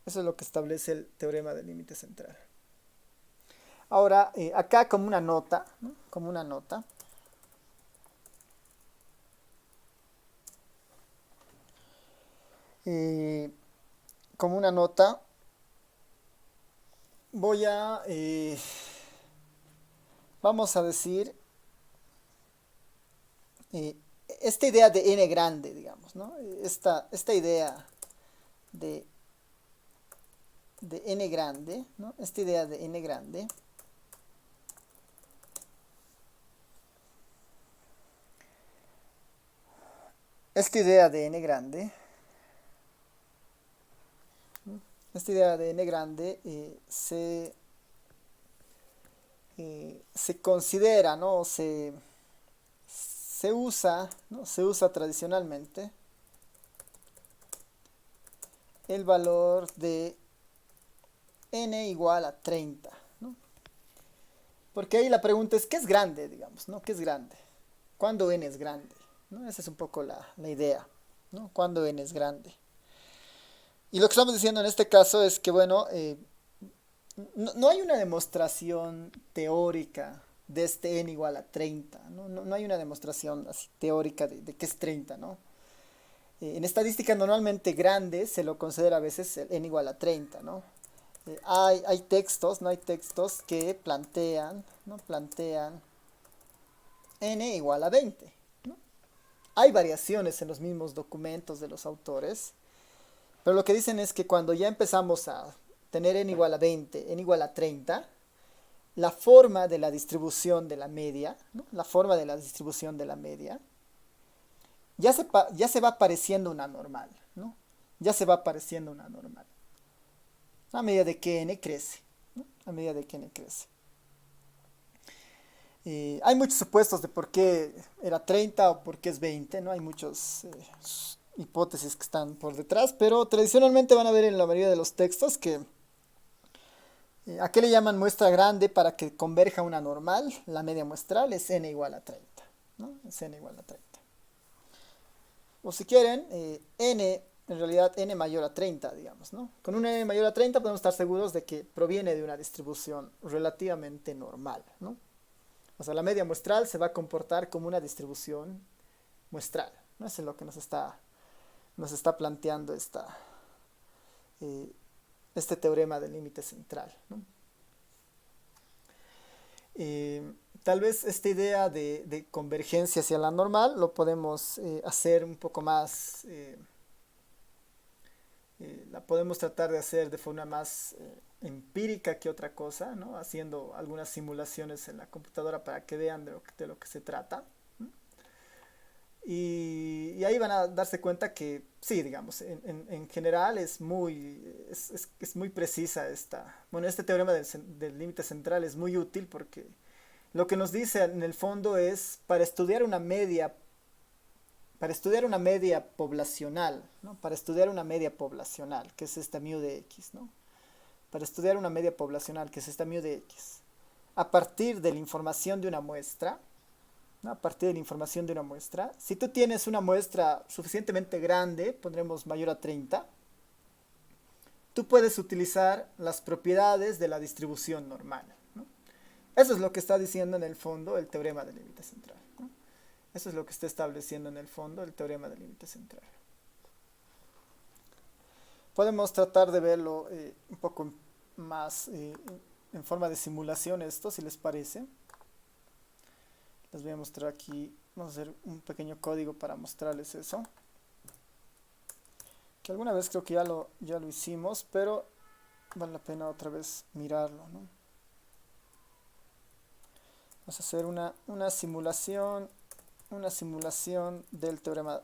Eso es lo que establece el teorema del límite central. Ahora, acá como una nota, ¿no? Como una nota, vamos a decir, esta idea de n grande, digamos, ¿no? Esta idea de de n grande, ¿no? Esta idea de n grande esta idea de n grande se considera, ¿no? Se usa, ¿no? Se usa tradicionalmente el valor de n igual a 30, ¿no? Porque ahí la pregunta es, ¿qué es grande, digamos, ¿no? ¿Qué es grande? ¿Cuándo n es grande? ¿No? Esa es un poco la idea, ¿no? ¿Cuándo n es grande? Y lo que estamos diciendo en este caso es que, bueno, no hay una demostración teórica de este n igual a 30, no hay una demostración así teórica de que es 30, ¿no? En estadística normalmente grande se lo considera a veces el n igual a 30, ¿no? Hay textos, ¿no? Hay textos que plantean, ¿no? Plantean n igual a 20, ¿no? Hay variaciones en los mismos documentos de los autores, pero lo que dicen es que cuando ya empezamos a tener n igual a 20, n igual a 30, la forma de la distribución de la media, ¿no? La forma de la distribución de la media, ya se va pareciendo una normal, ¿no? Ya se va pareciendo una normal. A medida de que n crece, ¿no? A medida de que n crece. Hay muchos supuestos de por qué era 30 o por qué es 20, ¿no? Hay muchas hipótesis que están por detrás, pero tradicionalmente van a ver en la mayoría de los textos que ¿a qué le llaman muestra grande para que converja una normal? La media muestral es n igual a 30, ¿no? Es n igual a 30. O si quieren, n, en realidad n mayor a 30, digamos, ¿no? Con un n mayor a 30 podemos estar seguros de que proviene de una distribución relativamente normal, ¿no? O sea, la media muestral se va a comportar como una distribución muestral, ¿no? Eso es lo que nos está planteando este teorema del límite central, ¿no? Tal vez esta idea de convergencia hacia la normal lo podemos hacer un poco más, la podemos tratar de hacer de forma más empírica que otra cosa, ¿no? Haciendo algunas simulaciones en la computadora para que vean de lo que se trata, ¿no? Y ahí van a darse cuenta que sí, digamos, en general es muy precisa este teorema del límite central es muy útil porque lo que nos dice en el fondo es para estudiar una media poblacional, ¿no? Para estudiar una media poblacional, que es esta mu de x, ¿no? Para estudiar una media poblacional, que es esta mu de x, a partir de la información de una muestra, ¿no? A partir de la información de una muestra, si tú tienes una muestra suficientemente grande, pondremos mayor a 30, tú puedes utilizar las propiedades de la distribución normal, ¿no? Eso es lo que está diciendo en el fondo el teorema del límite central, ¿no? Eso es lo que está estableciendo en el fondo el teorema del límite central. Podemos tratar de verlo un poco más en forma de simulación esto, si les parece. Les voy a mostrar aquí, vamos a hacer un pequeño código para mostrarles eso. Que alguna vez creo que ya lo hicimos, pero vale la pena otra vez mirarlo, ¿no? Vamos a hacer una simulación del teorema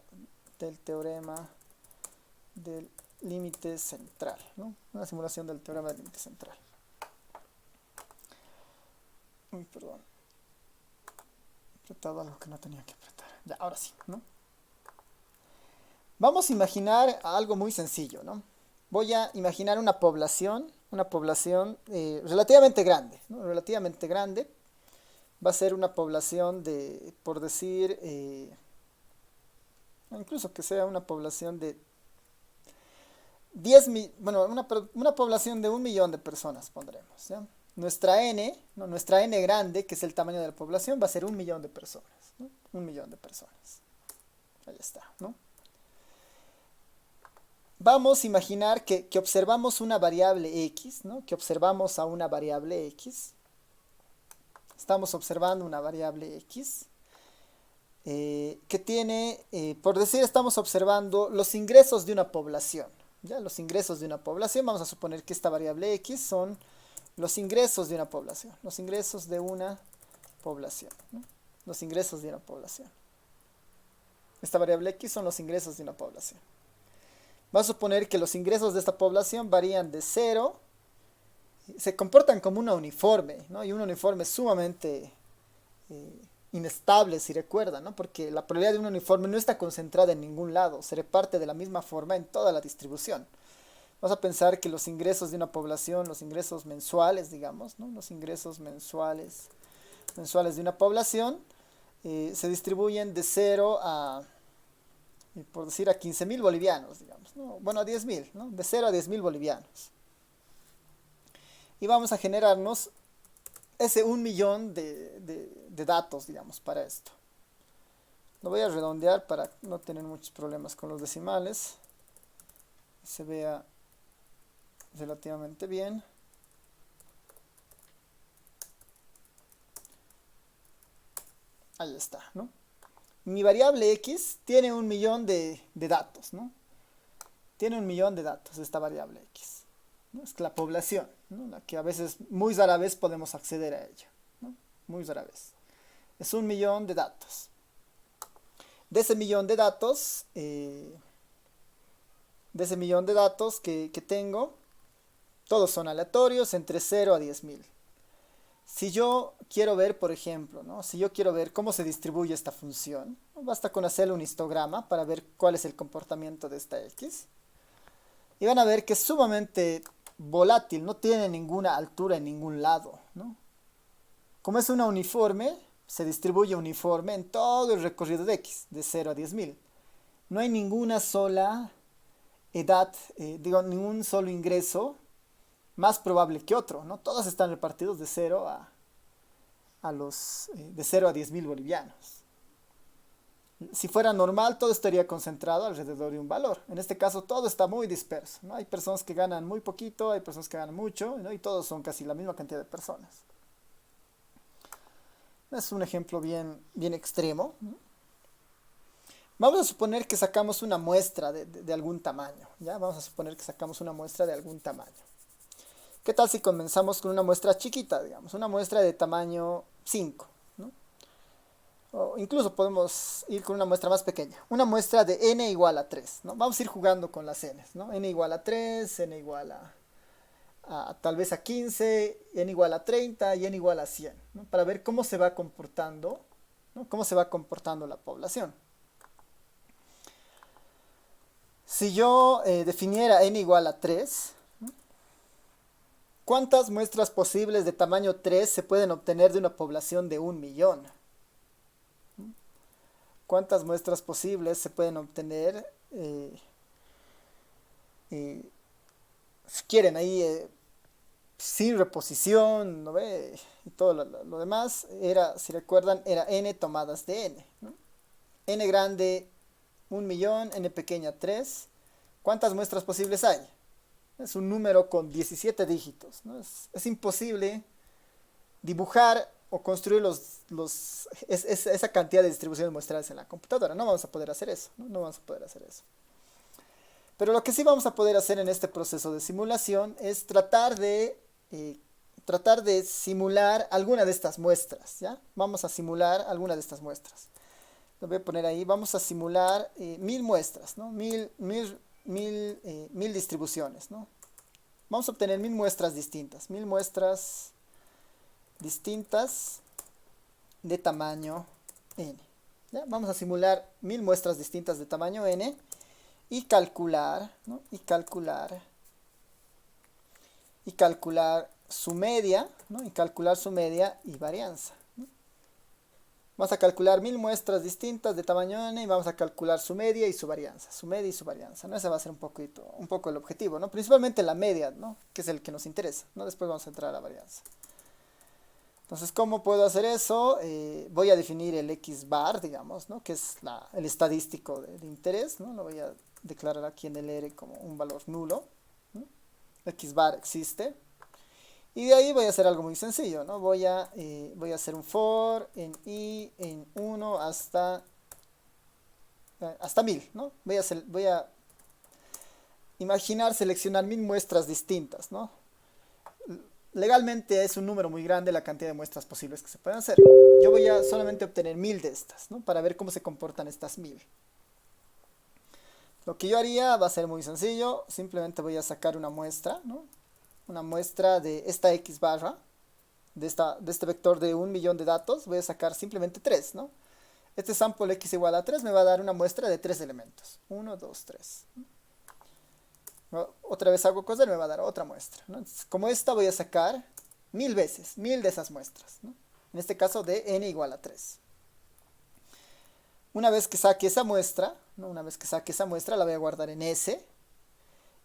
del límite central, ¿no? Una simulación del teorema del límite central. Uy, perdón. He apretado algo que no tenía que apretar. Ya, ahora sí, ¿no? Vamos a imaginar algo muy sencillo, ¿no? Voy a imaginar una población relativamente grande, ¿no? Relativamente grande. Va a ser una población de, por decir, incluso que sea una población de 10.000, bueno, una población de 1.000.000 de personas, pondremos, ¿ya? Nuestra n, ¿no? Nuestra n grande, que es el tamaño de la población, va a ser 1.000.000 de personas, ¿no? 1.000.000 de personas. Ahí está, ¿no? Vamos a imaginar que observamos una variable x, ¿no? Que observamos a una variable x. Estamos observando una variable x que tiene, por decir, estamos observando los ingresos de una población, Ya los ingresos de una población, vamos a suponer que esta variable X son los ingresos de una población, los ingresos de una población, ¿no? Los ingresos de una población. Esta variable X son los ingresos de una población. Vamos a suponer que los ingresos de esta población varían de 0, se comportan como una uniforme, ¿no? Y un uniforme sumamente inestable, si recuerdan, ¿no? Porque la probabilidad de un uniforme no está concentrada en ningún lado, se reparte de la misma forma en toda la distribución. Vamos a pensar que los ingresos de una población, los ingresos mensuales, digamos, ¿no? Los ingresos mensuales de una población se distribuyen de 0 a, por decir, a 15.000 bolivianos, digamos, ¿no? Bueno, a 10.000, ¿no? De 0 a 10.000 bolivianos. Y vamos a generarnos ese 1.000.000 de datos, digamos, para esto. Lo voy a redondear para no tener muchos problemas con los decimales. Se vea relativamente bien. Ahí está, ¿no? Mi variable X tiene 1.000.000 de datos, ¿no? Tiene 1.000.000 de datos esta variable X, ¿no? Es la población, ¿no? La que a veces, muy rara vez podemos acceder a ella, ¿no? Muy rara vez. Es 1.000.000 de datos. De ese millón de datos, que tengo, todos son aleatorios entre 0 a 10.000. Si yo quiero ver, por ejemplo, ¿no? Si yo quiero ver cómo se distribuye esta función, ¿no? Basta con hacerle un histograma para ver cuál es el comportamiento de esta X. Y van a ver que es sumamente volátil, no tiene ninguna altura en ningún lado, ¿no? Como es una uniforme, se distribuye uniforme en todo el recorrido de X, de 0 a 10.000. No hay ninguna sola edad, ningún solo ingreso más probable que otro, ¿no? Todos están repartidos de 0 a 10.000 bolivianos. Si fuera normal, todo estaría concentrado alrededor de un valor. En este caso, todo está muy disperso, ¿no? Hay personas que ganan muy poquito, hay personas que ganan mucho, ¿no? Y todos son casi la misma cantidad de personas. Es un ejemplo bien extremo, ¿no? Vamos a suponer que sacamos una muestra de algún tamaño, ¿ya? Vamos a suponer que sacamos una muestra de algún tamaño. ¿Qué tal si comenzamos con una muestra chiquita, digamos, una muestra de tamaño 5, ¿no? O incluso podemos ir con una muestra más pequeña, una muestra de n igual a 3, ¿no? Vamos a ir jugando con las n, ¿no? N igual a 3, n igual a tal vez a 15, n igual a 30 y n igual a 100, ¿no? Para ver cómo se va comportando, ¿no? Cómo se va comportando la población. Si yo definiera n igual a 3, ¿cuántas muestras posibles de tamaño 3 se pueden obtener de una población de 1.000.000? ¿Cuántas muestras posibles se pueden obtener? Si quieren ahí, sin reposición, ¿no ve? Y todo lo demás, si recuerdan, era n tomadas de n, ¿no? N grande 1.000.000, n pequeña 3. ¿Cuántas muestras posibles hay? Es un número con 17 dígitos, ¿no? Es imposible dibujar o construir esa cantidad de distribuciones muestrales en la computadora. No vamos a poder hacer eso, ¿no? No vamos a poder hacer eso. Pero lo que sí vamos a poder hacer en este proceso de simulación es tratar de simular alguna de estas muestras, ¿ya? Vamos a simular alguna de estas muestras. Lo voy a poner ahí. Vamos a simular 1.000 muestras, ¿no? 1.000 distribuciones, ¿no? Vamos a obtener 1.000 muestras distintas. 1.000 muestras distintas de tamaño n. ¿Ya? Vamos a simular 1.000 muestras distintas de tamaño n y calcular, ¿no? Y calcular su media, ¿no? Y calcular su media y varianza, ¿no? Vamos a calcular 1.000 muestras distintas de tamaño n y vamos a calcular su media y su varianza. Su media y su varianza, ¿no? Ese va a ser un poco el objetivo, ¿no? Principalmente la media, ¿no? Que es el que nos interesa, ¿no? Después vamos a entrar a la varianza. Entonces, ¿cómo puedo hacer eso? Voy a definir el x bar, digamos, ¿no? Que es el estadístico de interés, ¿no? Lo voy a declarar aquí en el R como un valor nulo, ¿no? X bar existe. Y de ahí voy a hacer algo muy sencillo, ¿no? Voy a hacer un for en i en 1 hasta 1.000, ¿no? Voy a imaginar seleccionar 1000 muestras distintas, ¿no? Legalmente es un número muy grande la cantidad de muestras posibles que se pueden hacer. Yo voy a solamente obtener 1000 de estas, ¿no? Para ver cómo se comportan estas 1000. Lo que yo haría va a ser muy sencillo. Simplemente voy a sacar una muestra, ¿no? Una muestra de esta X barra, de este vector de 1.000.000 de datos. Voy a sacar simplemente 3, ¿no? Este sample X igual a 3 me va a dar una muestra de 3 elementos. 1, 2, 3. Otra vez hago coser, me va a dar otra muestra, ¿no? Entonces, como esta voy a sacar 1000 veces, 1000 de esas muestras, ¿no? En este caso de n igual a 3. Una vez que saque esa muestra, ¿no? Una vez que saque esa muestra la voy a guardar en S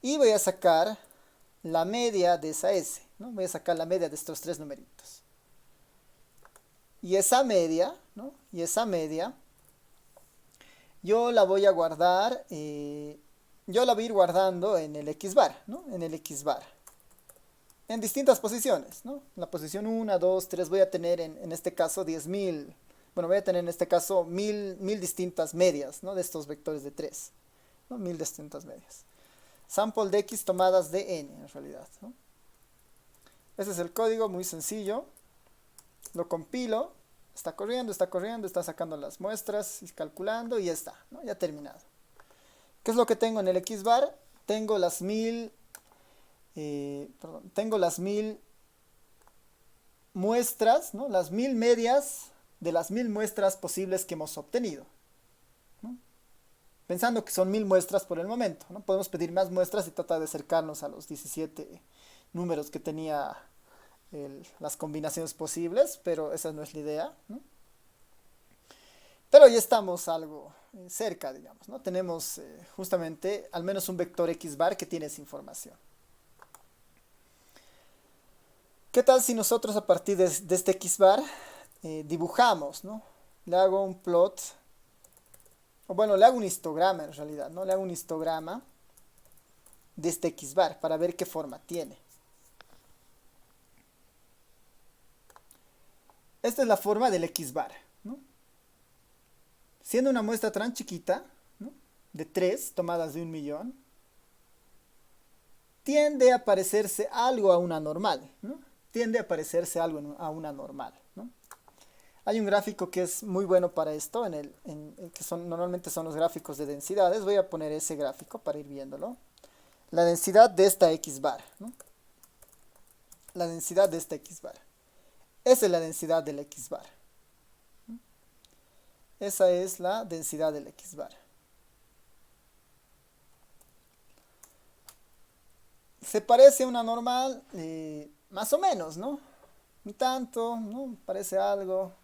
y voy a sacar la media de esa S, ¿no? Voy a sacar la media de estos 3 numeritos. Y esa media, ¿no? Y esa media yo la voy a guardar, yo la voy a ir guardando en el Xbar, ¿no? En el Xbar. En distintas posiciones, ¿no? En la posición 1, 2, 3 voy a tener en este caso 10.000. Bueno, voy a tener en este caso 1000 distintas medias, ¿no? De estos vectores de 3, ¿no? 1000 distintas medias. Sample de X tomadas de N, en realidad, ¿no? Ese es el código, muy sencillo. Lo compilo, está corriendo, está sacando las muestras y calculando y ya está, ¿no? Ya terminado. ¿Qué es lo que tengo en el Xbar? Tengo las 1000 muestras, ¿no? Las 1000 medias de las 1000 muestras posibles que hemos obtenido, ¿no? Pensando que son 1000 muestras por el momento, ¿no? Podemos pedir más muestras y tratar de acercarnos a los 17 números que tenía las combinaciones posibles, pero esa no es la idea, ¿no? Pero ya estamos algo cerca, digamos, ¿no? Tenemos justamente al menos un vector Xbar que tiene esa información. ¿Qué tal si nosotros a partir de este Xbar dibujamos, ¿no? Le hago un plot, o bueno, le hago un histograma en realidad, ¿no? Le hago un histograma de este Xbar para ver qué forma tiene. Esta es la forma del Xbar, ¿no? Siendo una muestra tan chiquita, ¿no? De 3 tomadas de 1.000.000, tiende a parecerse algo a una normal, ¿no? Tiende a parecerse algo a una normal, ¿no? Hay un gráfico que es muy bueno para esto, normalmente son los gráficos de densidades. Voy a poner ese gráfico para ir viéndolo. La densidad de esta Xbar, ¿no? La densidad de esta Xbar. Esa es la densidad del Xbar. Esa es la densidad del Xbar. Se parece a una normal, más o menos, ¿no? Ni tanto, ¿no? Parece algo.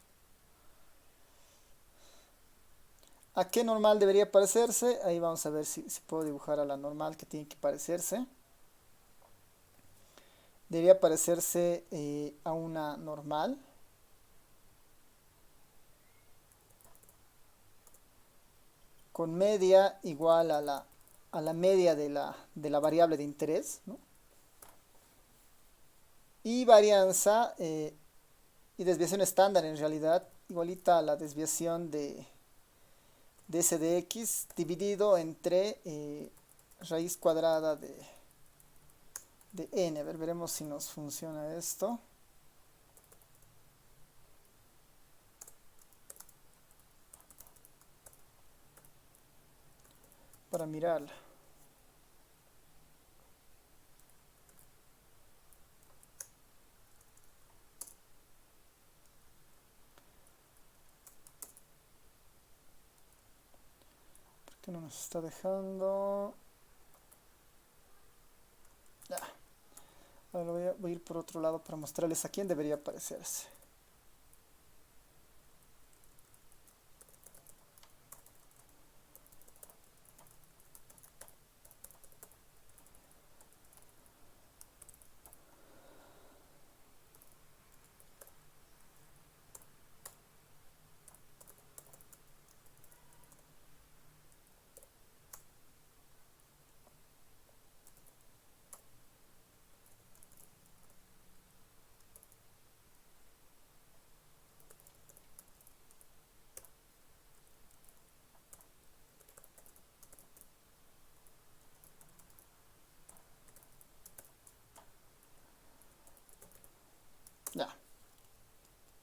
¿A qué normal debería parecerse? Ahí vamos a ver si puedo dibujar a la normal que tiene que parecerse. Debería parecerse a una normal. Con media igual a la media de la variable de interés, ¿no? Y varianza y desviación estándar en realidad igualita a la desviación de S de X dividido entre raíz cuadrada de N. A ver, veremos si nos funciona esto. Para mirarla. ¿Por qué no nos está dejando? Ya. Ahora voy a ir por otro lado para mostrarles a quién debería parecerse.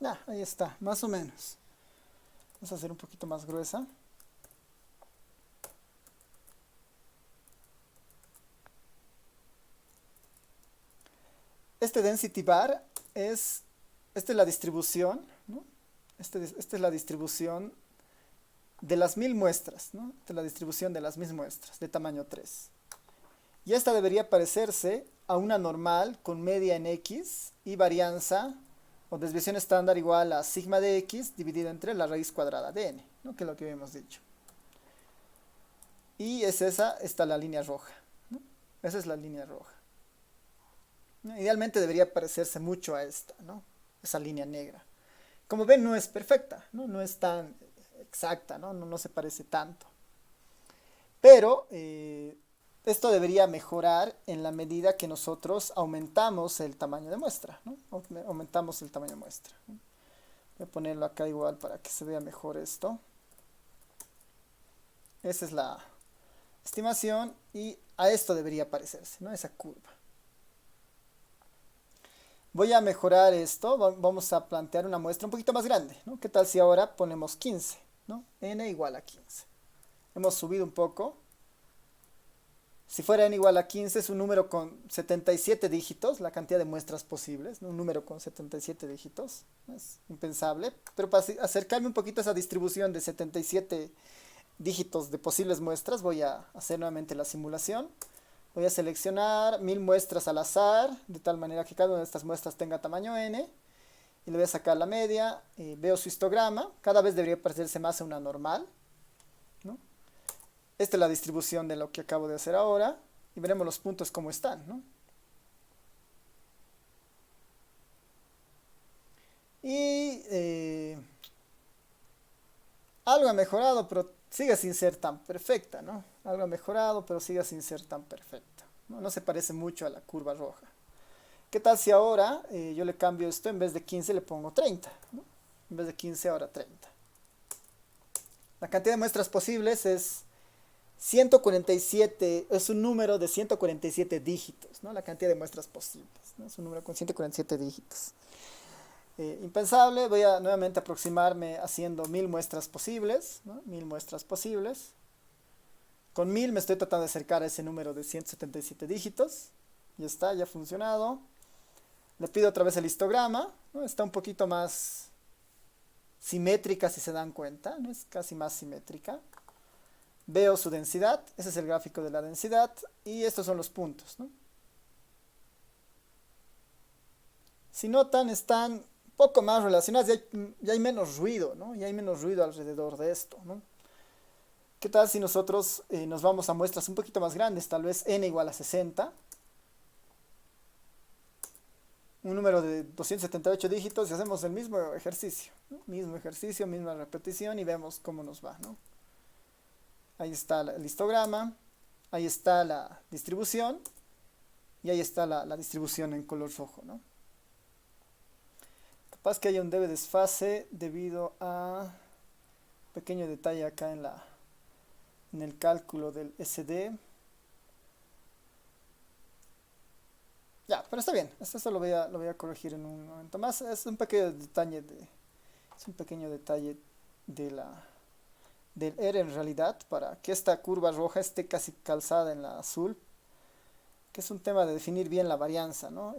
Ya, ahí está, más o menos. Vamos a hacer un poquito más gruesa. Este density bar esta es la distribución, ¿no? Esta es la distribución de las 1000 muestras, ¿no? Esta es la distribución de las 1000 muestras de tamaño 3. Y esta debería parecerse a una normal con media en X y varianza o desviación estándar igual a sigma de X dividido entre la raíz cuadrada de n, ¿no? Que es lo que habíamos dicho. Y está la línea roja, ¿no? Esa es la línea roja. ¿No? Idealmente debería parecerse mucho a esta, ¿no? Esa línea negra. Como ven, no es perfecta, ¿no? No es tan exacta, ¿no? No se parece tanto. Pero esto debería mejorar en la medida que nosotros aumentamos el tamaño de muestra, ¿no? Aumentamos el tamaño de muestra, ¿no? Voy a ponerlo acá igual para que se vea mejor esto. Esa es la estimación y a esto debería parecerse, ¿no? Esa curva. Voy a mejorar esto, vamos a plantear una muestra un poquito más grande, ¿no? ¿Qué tal si ahora ponemos 15, ¿no? N igual a 15. Hemos subido un poco. Si fuera n igual a 15 es un número con 77 dígitos, la cantidad de muestras posibles, ¿no? Un número con 77 dígitos, es impensable, pero para acercarme un poquito a esa distribución de 77 dígitos de posibles muestras, voy a hacer nuevamente la simulación. Voy a seleccionar 1000 muestras al azar, de tal manera que cada una de estas muestras tenga tamaño n, y le voy a sacar la media, veo su histograma, cada vez debería parecerse más a una normal, ¿no? Esta es la distribución de lo que acabo de hacer ahora, y veremos los puntos como están, ¿no? Y algo ha mejorado, pero sigue sin ser tan perfecta, ¿no? Algo ha mejorado, pero sigue sin ser tan perfecta, ¿no? No se parece mucho a la curva roja. ¿Qué tal si ahora yo le cambio esto, en vez de 15 le pongo 30, ¿no? En vez de 15 ahora 30. La cantidad de muestras posibles es 147, es un número de 147 dígitos, ¿no? La cantidad de muestras posibles, ¿no? Es un número con 147 dígitos. Impensable, voy a nuevamente aproximarme haciendo 1000 muestras posibles, ¿no? 1000 muestras posibles. Con 1000 me estoy tratando de acercar a ese número de 177 dígitos. Ya está, ya ha funcionado. Le pido otra vez el histograma, ¿no? Está un poquito más simétrica si se dan cuenta, ¿no? Es casi más simétrica. Veo su densidad, ese es el gráfico de la densidad y estos son los puntos, ¿no? Si notan, están un poco más relacionadas, ya hay menos ruido, ¿no? Ya hay menos ruido alrededor de esto, ¿no? ¿Qué tal si nosotros nos vamos a muestras un poquito más grandes, tal vez n igual a 60? Un número de 278 dígitos y hacemos el mismo ejercicio, ¿no? Mismo ejercicio, misma repetición y vemos cómo nos va, ¿no? Ahí está el histograma, ahí está la distribución y ahí está la distribución en color rojo, ¿no? Capaz que haya un leve desfase debido a un pequeño detalle acá en el cálculo del SD. Ya, pero está bien, esto lo voy a corregir en un momento más. Es un pequeño detalle del R en realidad, para que esta curva roja esté casi calzada en la azul, que es un tema de definir bien la varianza, ¿no?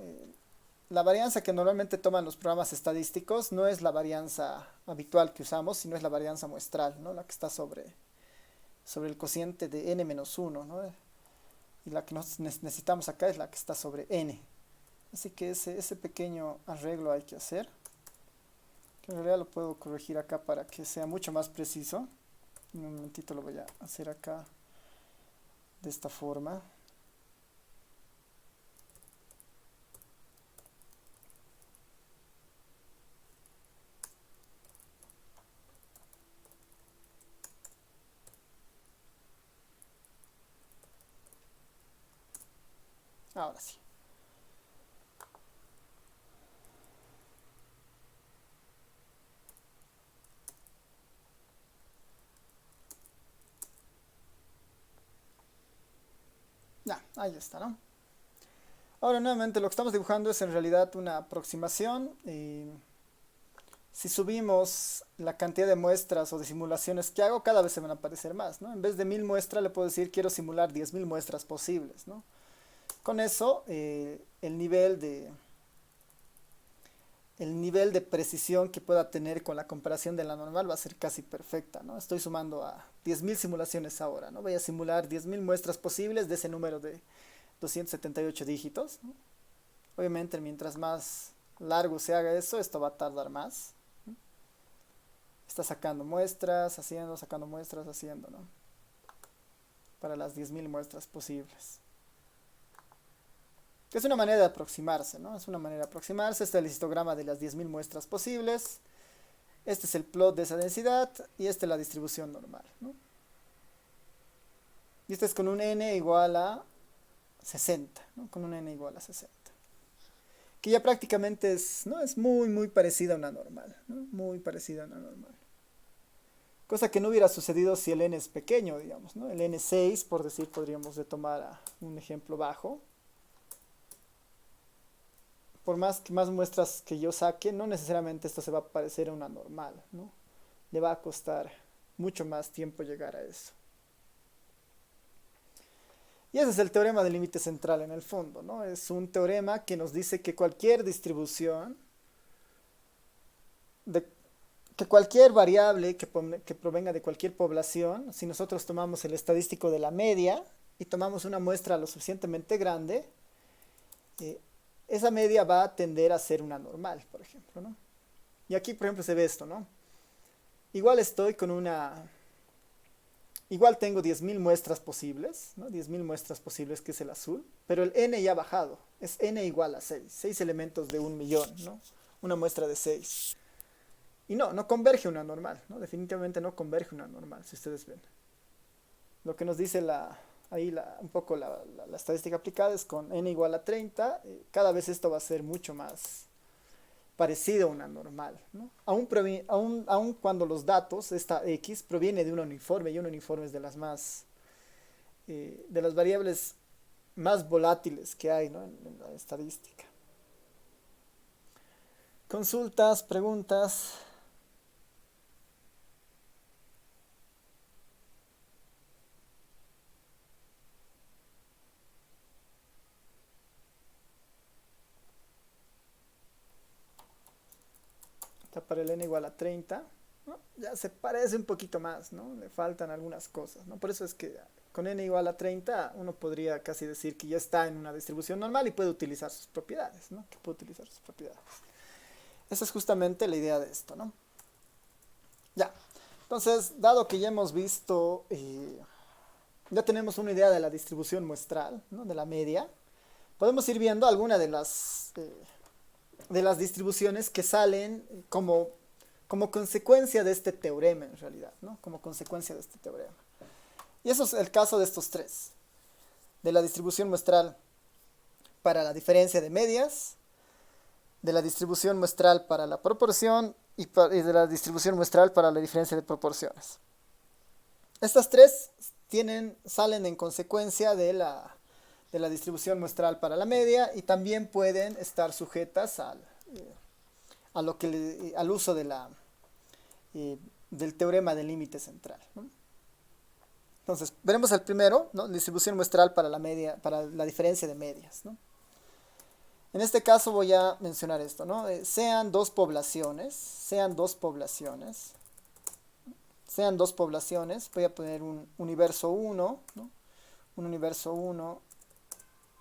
La varianza que normalmente toman los programas estadísticos no es la varianza habitual que usamos, sino es la varianza muestral, ¿no? La que está sobre el cociente de n-1, ¿no? Y la que necesitamos acá es la que está sobre n. Así que ese pequeño arreglo hay que hacer, que en realidad lo puedo corregir acá para que sea mucho más preciso. En un momentito lo voy a hacer acá de esta forma. Ahora sí. Ya, ahí está, ¿no? Ahora nuevamente lo que estamos dibujando es en realidad una aproximación. si subimos la cantidad de muestras o de simulaciones que hago, cada vez se van a aparecer más, ¿no? En vez de 1000 muestras, le puedo decir quiero simular 10.000 muestras posibles, ¿no? Con eso, el nivel de precisión que pueda tener con la comparación de la normal va a ser casi perfecta, ¿no? Estoy sumando a 10.000 simulaciones ahora, ¿no? Voy a simular 10.000 muestras posibles de ese número de 278 dígitos, ¿no? Obviamente, mientras más largo se haga eso, esto va a tardar más, ¿no? Está sacando muestras, sacando muestras, haciendo, ¿no? Para las 10.000 muestras posibles. Es una manera de aproximarse, ¿no? Es una manera de aproximarse. Este es el histograma de las 10.000 muestras posibles. Este es el plot de esa densidad. Y esta es la distribución normal, ¿no? Y este es con un n igual a 60, ¿no? Con un n igual a 60. Que ya prácticamente es, ¿no? Es muy, muy parecida a una normal, ¿no? Muy parecida a una normal. Cosa que no hubiera sucedido si el n es pequeño, digamos, ¿no? El n6, por decir, podríamos retomar un ejemplo bajo. Por más muestras que yo saque, no necesariamente esto se va a parecer a una normal, ¿no? Le va a costar mucho más tiempo llegar a eso. Y ese es el teorema del límite central en el fondo, ¿no? Es un teorema que nos dice que cualquier distribución, que cualquier variable que provenga de cualquier población, si nosotros tomamos el estadístico de la media y tomamos una muestra lo suficientemente grande, esa media va a tender a ser una normal, por ejemplo, ¿no? Y aquí, por ejemplo, se ve esto, ¿no? Igual tengo 10.000 muestras posibles, ¿no? 10.000 muestras posibles, que es el azul, pero el n ya ha bajado, es n igual a 6, 6 elementos de 1.000.000, ¿no? Una muestra de 6. Y no converge una normal, ¿no? Definitivamente no converge una normal, si ustedes ven. Lo que nos dice un poco la estadística aplicada es con n igual a 30, cada vez esto va a ser mucho más parecido a una normal, ¿no? Aun cuando los datos, esta x, proviene de un uniforme, y un uniforme es de las variables más volátiles que hay, ¿no? en la estadística. Consultas, preguntas. Para el n igual a 30, ¿no? Ya se parece un poquito más, ¿no? Le faltan algunas cosas, ¿no? Por eso es que con n igual a 30 uno podría casi decir que ya está en una distribución normal y puede utilizar sus propiedades, ¿no? Que puede utilizar sus propiedades. Esa es justamente la idea de esto, ¿no? Ya. Entonces, dado que ya hemos visto, ya tenemos una idea de la distribución muestral, ¿no? De la media, podemos ir viendo alguna de las distribuciones que salen como consecuencia de este teorema, en realidad, ¿no? Como consecuencia de este teorema. Y eso es el caso de estos tres. De la distribución muestral para la diferencia de medias, de la distribución muestral para la proporción y de la distribución muestral para la diferencia de proporciones. Estas tres salen en consecuencia de la distribución muestral para la media y también pueden estar sujetas al uso del teorema del límite central, ¿no? Entonces, veremos el primero, ¿no? Distribución muestral para la media, para la diferencia de medias, ¿no? En este caso voy a mencionar esto, ¿no? Sean dos poblaciones, voy a poner un universo 1, ¿no? Un universo 1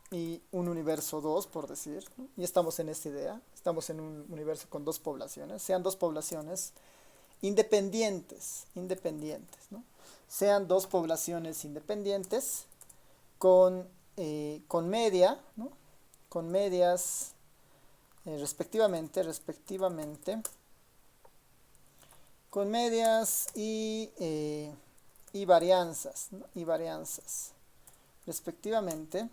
y un universo 2, por decir, ¿no? Y estamos en esta idea, estamos en un universo con dos poblaciones, sean dos poblaciones independientes, ¿no? Sean dos poblaciones independientes con media, ¿no? Con medias respectivamente, con medias y varianzas, ¿no? Y varianzas respectivamente.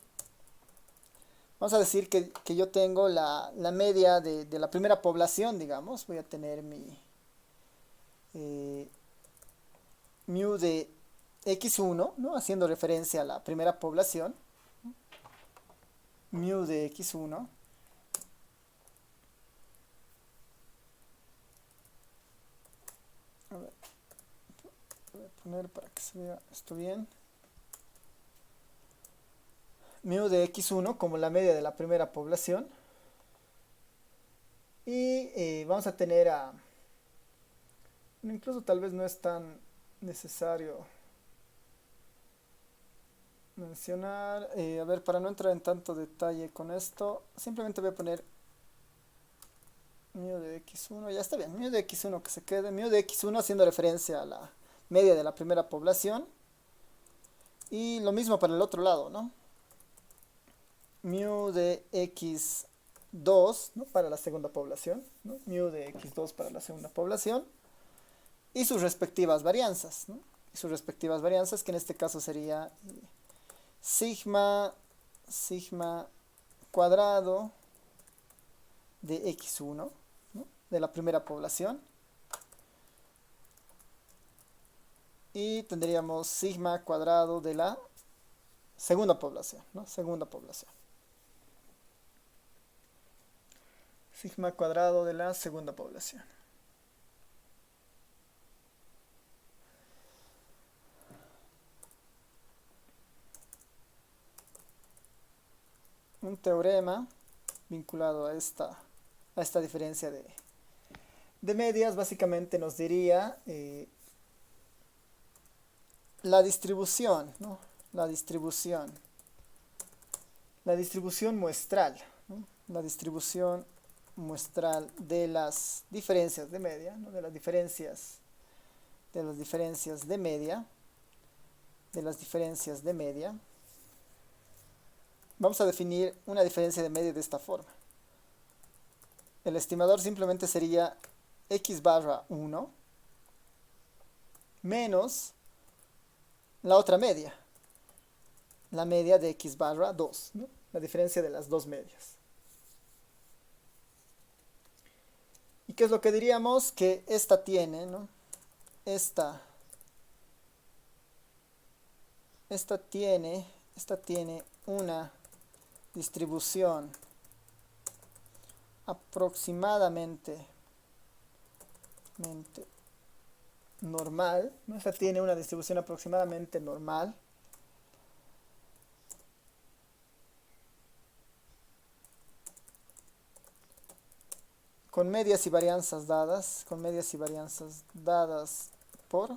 Vamos a decir que yo tengo la media de la primera población, digamos. Voy a tener mi mu de x1, ¿no? Haciendo referencia a la primera población. Mu de x1. poner para que se vea esto bien. Mu de x1 como la media de la primera población. Y vamos a tener a... Incluso tal vez no es tan necesario mencionar. A ver, para no entrar en tanto detalle con esto, simplemente voy a poner mu de x1. Ya está bien, mu de x1 que se quede. Mu de x1 haciendo referencia a la media de la primera población. Y lo mismo para el otro lado, ¿no? Mu de x2, ¿no? Para la segunda población, ¿no? Mu de x2 para la segunda población. Y sus respectivas varianzas, ¿no? Y sus respectivas varianzas, que en este caso sería sigma cuadrado de x1, ¿no? De la primera población. Y tendríamos sigma cuadrado de la segunda población, ¿no? Segunda población. Sigma cuadrado de la segunda población. Un teorema vinculado a esta diferencia de medias básicamente nos diría la distribución, ¿no? La distribución muestral, ¿no? La distribución muestral de las diferencias de media, ¿no? de las diferencias de media. Vamos a definir una diferencia de media de esta forma. El estimador simplemente sería x barra 1 menos la otra media, la media de x barra 2, ¿no? La diferencia de las dos medias. ¿Y qué es lo que diríamos? Que esta tiene, ¿no? Esta tiene una distribución aproximadamente normal, ¿no? Esta tiene una distribución aproximadamente normal. Con medias y varianzas dadas, por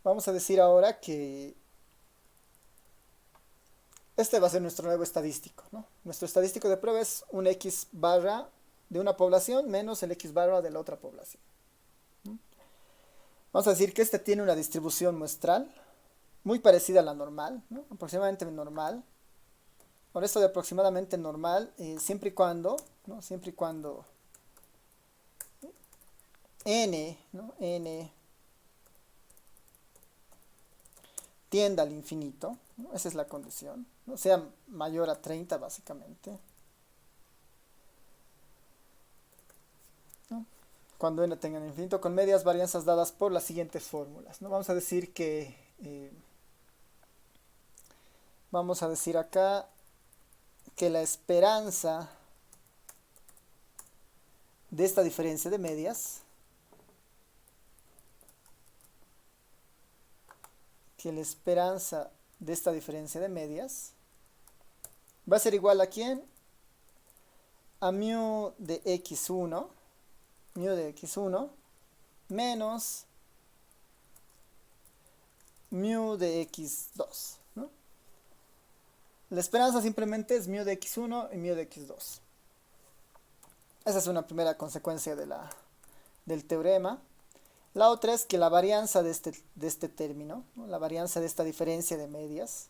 vamos a decir ahora que este va a ser nuestro nuevo estadístico, ¿no? Nuestro estadístico de prueba es un x barra de una población menos el x barra de la otra población. Vamos a decir que este tiene una distribución muestral muy parecida a la normal, ¿no? Aproximadamente normal. Por esto de aproximadamente normal, siempre y cuando, ¿no? Siempre y cuando n, ¿no? N tienda al infinito, ¿no? Esa es la condición, ¿no? Sea mayor a 30 básicamente, ¿no? Cuando n tenga el infinito, con medias varianzas dadas por las siguientes fórmulas, ¿no? Vamos a decir que vamos a decir acá que la esperanza de esta diferencia de medias, va a ser igual a ¿quién? A mu de x1 menos mu de x2, ¿no? La esperanza simplemente es mu de x1 y mu de x2. Esa es una primera consecuencia del teorema. La otra es que la varianza de este término, ¿no? La varianza de esta diferencia de medias,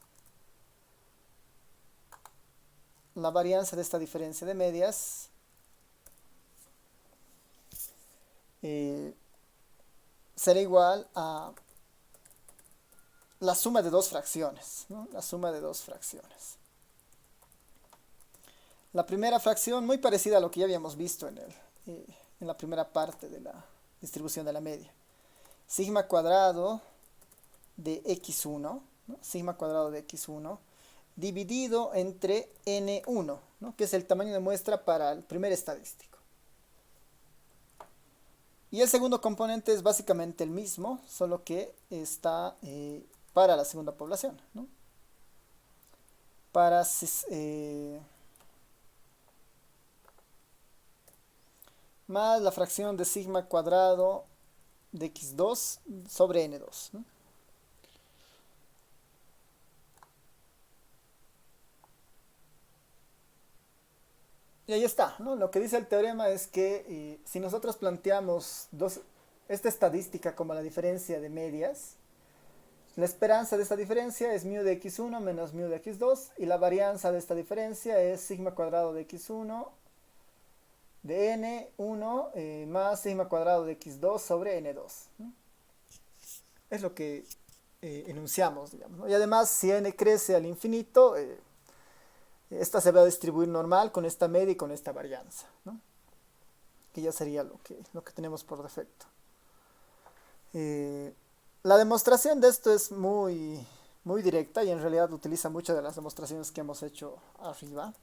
será igual a la suma de dos fracciones, ¿no? La suma de dos fracciones. La primera fracción, muy parecida a lo que ya habíamos visto en la primera parte de la distribución de la media. Sigma cuadrado de x1, ¿no? Sigma cuadrado de x1 dividido entre n1, ¿no? Que es el tamaño de muestra para el primer estadístico. Y el segundo componente es básicamente el mismo, solo que está para la segunda población, ¿no? Para más la fracción de sigma cuadrado de x2 sobre n2, ¿no? Y ahí está, ¿no? Lo que dice el teorema es que si nosotros planteamos esta estadística como la diferencia de medias, la esperanza de esta diferencia es mu de x1 menos mu de x2 y la varianza de esta diferencia es sigma cuadrado de x1 de n1 más sigma cuadrado de x2 sobre n2, ¿no? Es lo que enunciamos, digamos, ¿no? Y además, si n crece al infinito, esta se va a distribuir normal con esta media y con esta varianza, ¿no? Que ya sería lo que tenemos por defecto. La demostración de esto es muy directa y en realidad utiliza muchas de las demostraciones que hemos hecho arriba.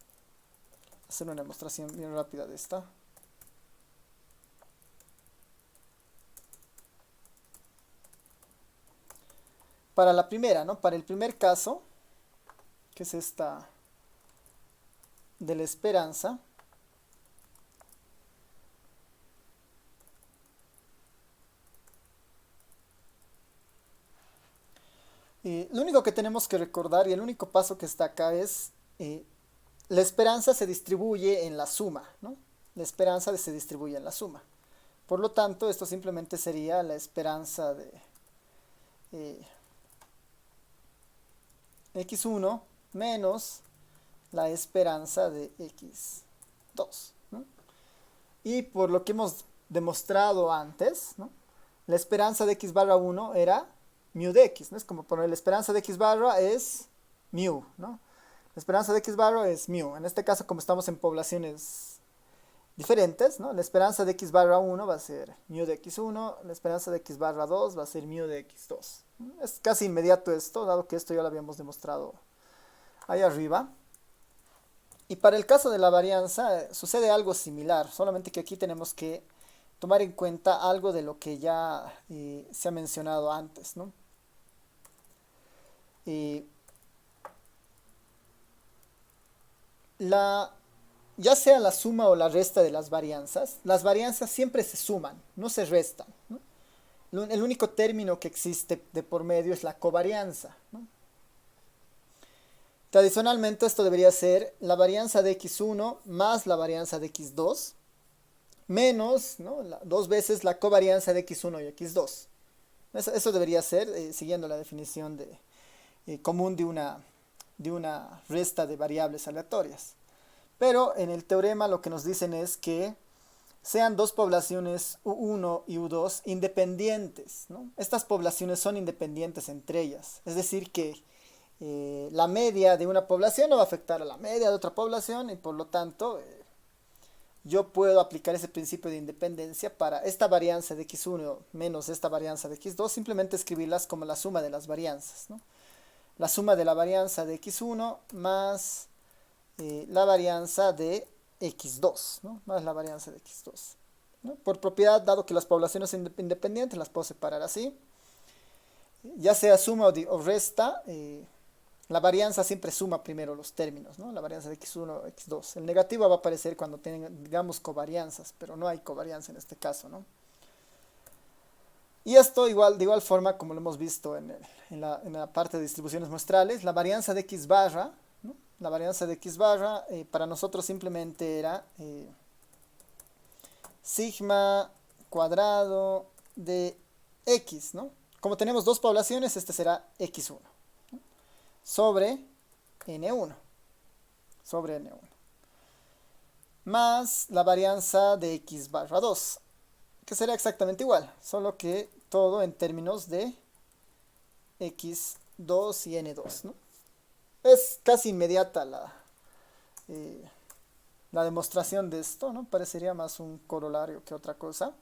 Hacer una demostración bien rápida de esta. Para la primera, ¿no? Para el primer caso, que es esta de la esperanza, lo único que tenemos que recordar y el único paso que está acá es la esperanza se distribuye en la suma, ¿no? La esperanza se distribuye en la suma. Por lo tanto, esto simplemente sería la esperanza de x1 menos la esperanza de x2, ¿no? Y por lo que hemos demostrado antes, ¿no? La esperanza de x barra 1 era mu de x, ¿no? Es como poner la esperanza de x barra es mu, ¿no? La esperanza de x barra es mu. En este caso, como estamos en poblaciones diferentes, ¿no? La esperanza de x barra 1 va a ser mu de x1, la esperanza de x barra 2 va a ser mu de x2. Es casi inmediato esto, dado que esto ya lo habíamos demostrado ahí arriba. Y para el caso de la varianza sucede algo similar, solamente que aquí tenemos que tomar en cuenta algo de lo que ya se ha mencionado antes, ¿no? Ya sea la suma o la resta de las varianzas siempre se suman, no se restan, ¿no? El único término que existe de por medio es la covarianza, ¿no? Tradicionalmente esto debería ser la varianza de x1 más la varianza de x2 menos, ¿no? Dos veces la covarianza de x1 y x2. Eso debería ser, siguiendo la definición común de una resta de variables aleatorias. Pero en el teorema lo que nos dicen es que sean dos poblaciones U1 y U2 independientes, ¿no? Estas poblaciones son independientes entre ellas. Es decir que la media de una población no va a afectar a la media de otra población y por lo tanto yo puedo aplicar ese principio de independencia para esta varianza de x1 menos esta varianza de x2, simplemente escribirlas como la suma de las varianzas, ¿no? La suma de la varianza de x1 más la varianza de x2, ¿no? Más la varianza de x2, ¿no? Por propiedad, dado que las poblaciones son independientes, las puedo separar así. Ya sea suma o resta, la varianza siempre suma primero los términos, ¿no? La varianza de x1 o x2. El negativo va a aparecer cuando tengamos covarianzas, pero no hay covarianza en este caso, ¿no? Y esto de igual forma como lo hemos visto en la parte de distribuciones muestrales, la varianza de x barra, ¿no? La varianza de x barra para nosotros simplemente era sigma cuadrado de x, ¿no? Como tenemos dos poblaciones, este será x1, ¿no? Sobre n1, más la varianza de x barra 2, que será exactamente igual, solo que todo en términos de x2 y n2, ¿no? Es casi inmediata la demostración de esto, ¿no? Parecería más un corolario que otra cosa.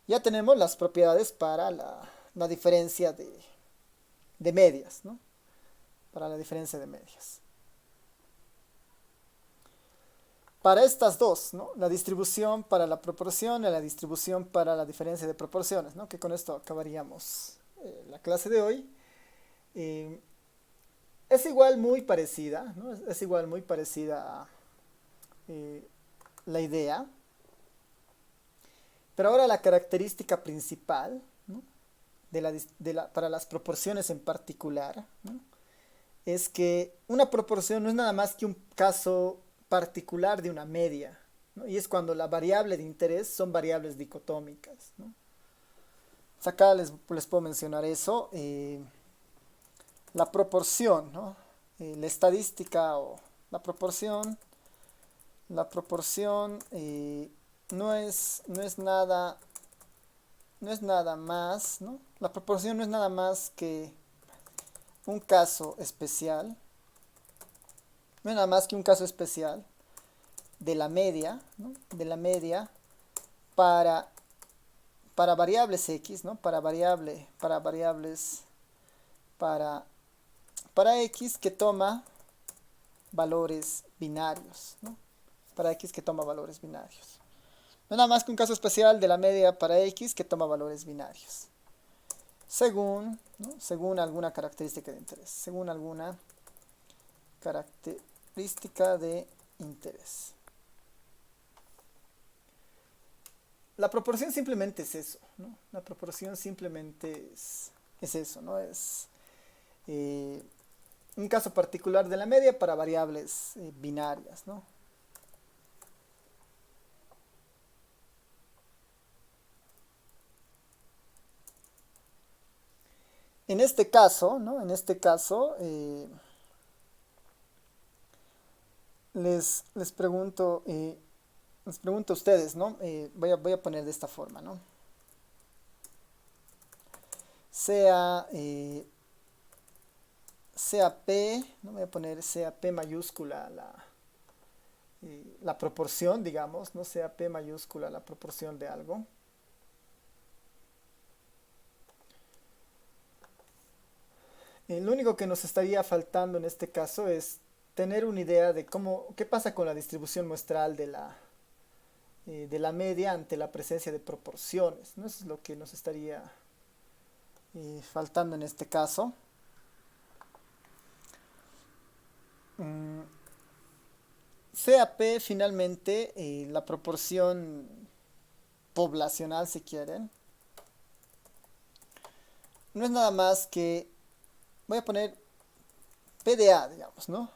Ya tenemos las propiedades para la diferencia de medias, ¿no? Para la diferencia de medias. para estas dos, ¿no? La distribución para la proporción y la distribución para la diferencia de proporciones, ¿no? Que con esto acabaríamos la clase de hoy. Eh, es igual muy parecida, ¿no? Es igual muy parecida a la idea. Pero ahora la característica principal, ¿no? Para las proporciones en particular, ¿no? Es que una proporción no es nada más que un caso particular de una media, ¿no? Y es cuando la variable de interés son variables dicotómicas, ¿no? Pues acá les puedo mencionar eso. La proporción, ¿no? La estadística o la proporción no es nada más, ¿no? La proporción no es nada más que un caso especial, no es nada más que un caso especial de la media, ¿no? De la media para variables x, ¿no? Para x que toma valores binarios, ¿no? Para x que toma valores binarios. No es nada más que un caso especial de la media para x que toma valores binarios. Según, ¿no? Según alguna característica de interés. Según alguna característica de interés. La proporción simplemente es eso, ¿no? La proporción simplemente es eso, ¿no? Es un caso particular de la media para variables binarias, ¿no? En este caso, ¿no? En este caso, les pregunto a ustedes, ¿no? Voy a poner de esta forma, ¿no? Sea P, ¿no? Voy a poner sea P mayúscula la proporción, digamos, ¿no? Sea P mayúscula la proporción de algo. Lo único que nos estaría faltando en este caso es tener una idea de qué pasa con la distribución muestral de la media ante la presencia de proporciones, ¿no? Eso es lo que nos estaría faltando en este caso. Sea P finalmente la proporción poblacional, si quieren, no es nada más que, voy a poner P de A, digamos, ¿no?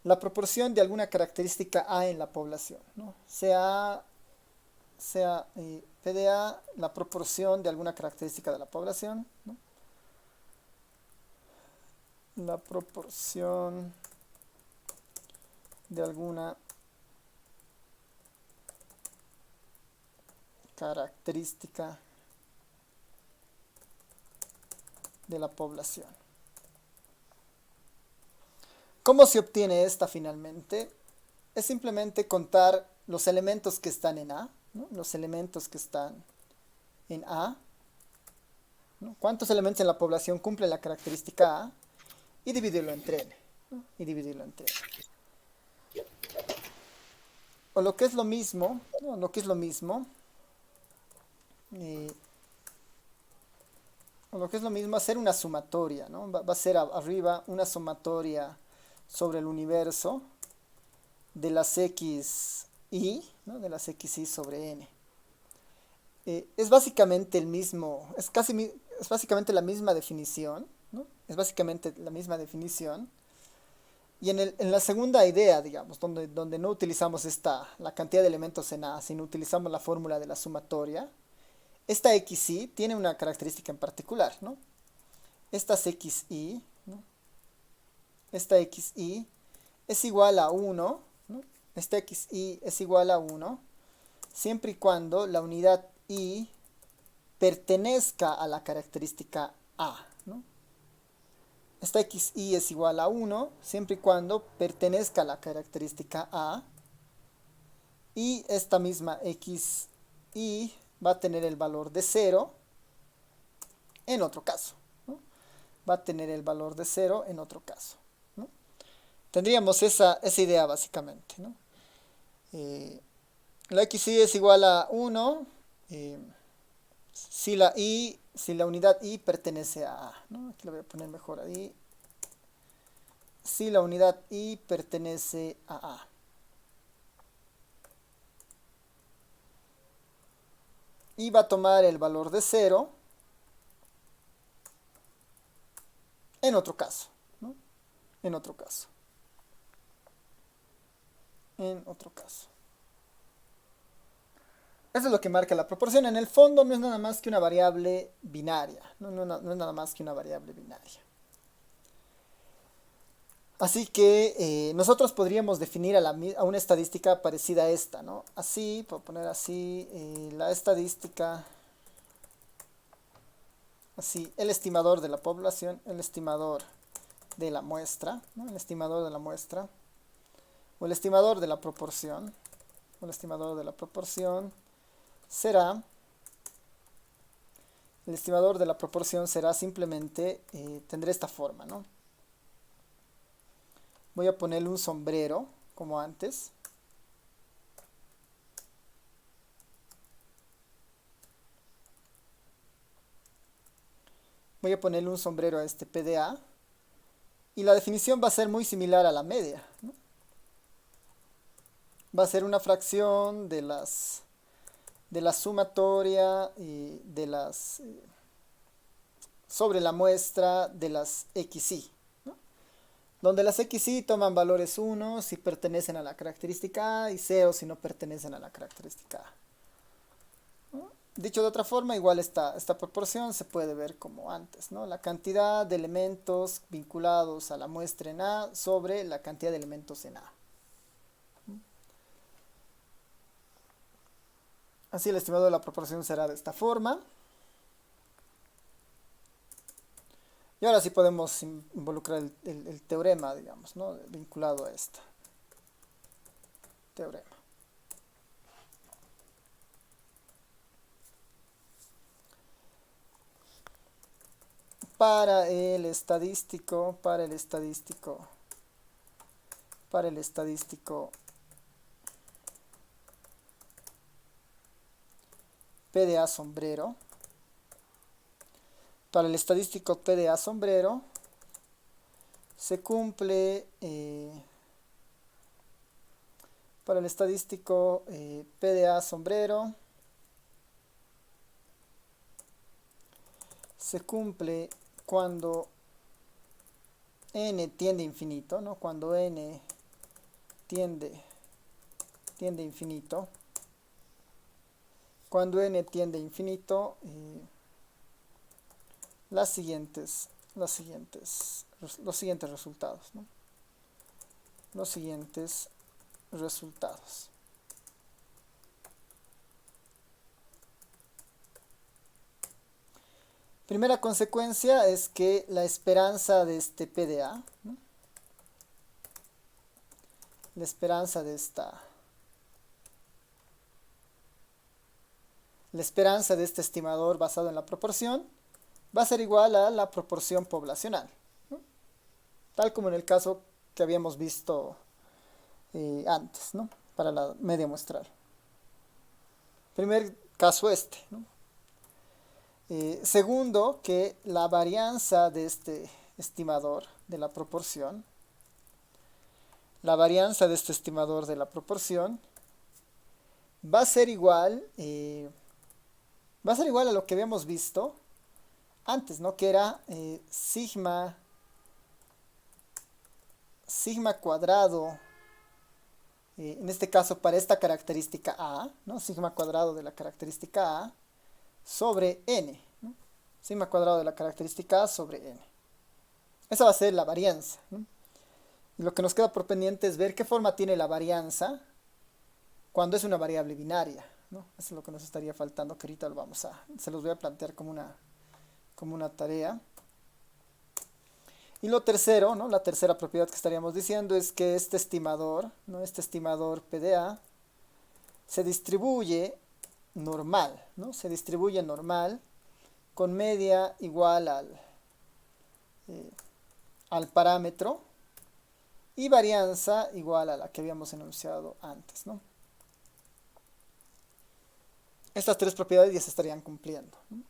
La proporción de alguna característica A en la población, ¿no? Sea P de A la proporción de alguna característica de la población, ¿no? La proporción de alguna característica de la población. ¿Cómo se obtiene esta finalmente? Es simplemente contar los elementos que están en A, ¿no? Los elementos que están en A, ¿no? ¿Cuántos elementos en la población cumplen la característica A? Y dividirlo entre N, ¿no? Y dividirlo entre N. O lo que es lo mismo, ¿no? Lo que es lo mismo, hacer una sumatoria, ¿no? Va a ser arriba una sumatoria sobre el universo de las xi, ¿no? De las xi sobre n. Es básicamente es básicamente la misma definición, ¿no? Es básicamente la misma definición. Y en la segunda idea, digamos, donde no utilizamos la cantidad de elementos en A, sino utilizamos la fórmula de la sumatoria, esta xi tiene una característica en particular, ¿no? Estas xi, ¿no? Esta xi es igual a 1, ¿no? Esta xi es igual a 1 siempre y cuando la unidad i pertenezca a la característica A, ¿no? Esta xi es igual a 1 siempre y cuando pertenezca a la característica A, y esta misma xi va a tener el valor de 0 en otro caso, ¿no? Va a tener el valor de 0 en otro caso, ¿no? Tendríamos esa idea básicamente, ¿no? eh, la XY es igual a 1 si la unidad Y pertenece a A, ¿no? Aquí lo voy a poner mejor ahí. Si la unidad Y pertenece a A. Y va a tomar el valor de 0 en otro caso, ¿no? En otro caso. En otro caso. Eso es lo que marca la proporción. En el fondo no es nada más que una variable binaria. No es nada más que una variable binaria. Así que nosotros podríamos definir a una estadística parecida a esta, ¿no? Así, puedo poner así, la estadística, así, el estimador de la población, el estimador de la muestra, ¿no? El estimador de la muestra, o el estimador de la proporción, o el estimador de la proporción será, el estimador de la proporción será simplemente, tendrá esta forma, ¿no? Voy a ponerle un sombrero, como antes. Voy a ponerle un sombrero a este PDA. Y la definición va a ser muy similar a la media, ¿no? Va a ser una fracción de la sumatoria y de las sobre la muestra de las XY, ¿no? Donde las XY toman valores 1 si pertenecen a la característica A y 0 si no pertenecen a la característica A, ¿no? Dicho de otra forma, igual esta proporción se puede ver como antes, ¿no? La cantidad de elementos vinculados a la muestra en A sobre la cantidad de elementos en A. Así el estimado de la proporción será de esta forma. Y ahora sí podemos involucrar el teorema, digamos, ¿no? Vinculado a esta. Teorema. Para el estadístico PDA sombrero. Para el estadístico PDA sombrero se cumple, para el estadístico PDA sombrero se cumple cuando n tiende a infinito, ¿no? Cuando n tiende a infinito. Cuando n tiende a infinito, los siguientes resultados, ¿no? Los siguientes resultados. Primera consecuencia es que la esperanza de este PDA, ¿no? La esperanza de este estimador basado en la proporción va a ser igual a la proporción poblacional, ¿no? Tal como en el caso que habíamos visto antes, ¿no? Para la media muestral. Primer caso ¿no? Segundo, que la varianza de este estimador de la proporción, va a ser igual, a lo que habíamos visto antes, ¿no? Que era sigma cuadrado, en este caso para esta característica A, ¿no? Sigma cuadrado de la característica A sobre n, ¿no? Sigma cuadrado de la característica A sobre n. Esa va a ser la varianza, ¿no? Y lo que nos queda por pendiente es ver qué forma tiene la varianza cuando es una variable binaria, ¿no? Eso es lo que nos estaría faltando, que ahorita se los voy a plantear como una tarea. Y lo tercero, ¿no? La tercera propiedad que estaríamos diciendo es que este estimador, ¿no? Este estimador PDA se distribuye normal, ¿no? Se distribuye normal con media igual al parámetro y varianza igual a la que habíamos enunciado antes, ¿no? estas tres propiedades ya se estarían cumpliendo, ¿no?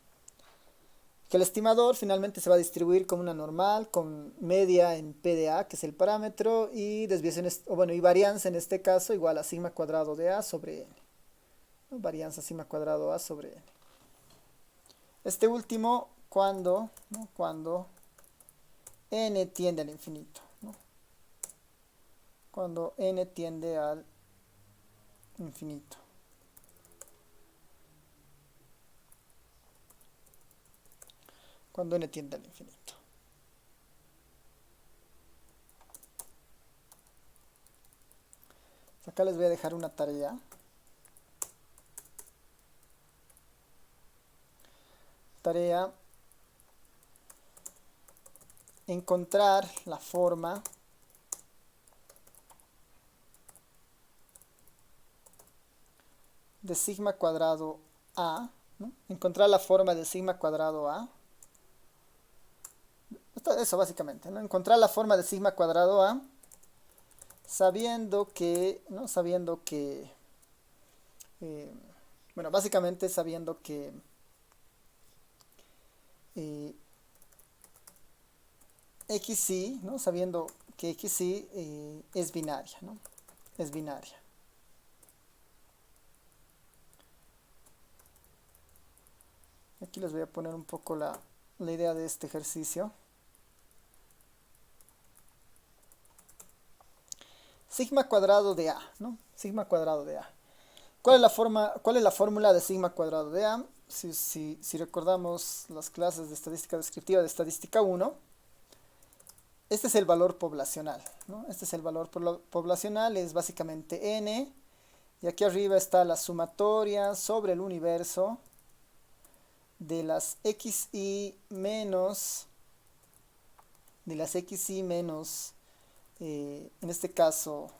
Que el estimador finalmente se va a distribuir como una normal, con media en PDA, que es el parámetro, y desviación, o bueno, y varianza en este caso igual a sigma cuadrado de A sobre N, ¿no? Varianza sigma cuadrado A sobre N. Este último, cuando, ¿no? Cuando N tiende al infinito, ¿no? Cuando N tiende al infinito. Cuando N tiende al infinito. Acá les voy a dejar una tarea. Tarea: encontrar la forma de sigma cuadrado A, ¿no? Encontrar la forma de sigma cuadrado A. Eso básicamente, ¿no? Encontrar la forma de sigma cuadrado A sabiendo que, ¿no? Sabiendo que, bueno, básicamente sabiendo que XY, ¿no? Sabiendo que XY es binaria, ¿no? Es binaria. Aquí les voy a poner un poco la idea de este ejercicio. Sigma cuadrado de A, ¿no? Sigma cuadrado de A. ¿Cuál es la fórmula de sigma cuadrado de A? Si recordamos las clases de estadística descriptiva de estadística 1, este es el valor poblacional, ¿no? Este es el valor poblacional, es básicamente N, y aquí arriba está la sumatoria sobre el universo de las XY menos, en este caso,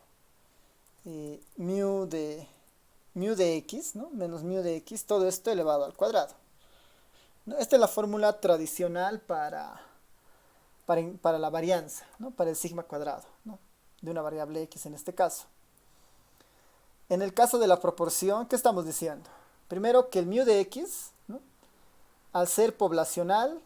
mu de x, ¿no? Menos mu de x, todo esto elevado al cuadrado, ¿no? Esta es la fórmula tradicional para la varianza, ¿no? Para el sigma cuadrado, ¿no? De una variable x en este caso. En el caso de la proporción, ¿qué estamos diciendo? Primero que el mu de x, ¿no? Al ser poblacional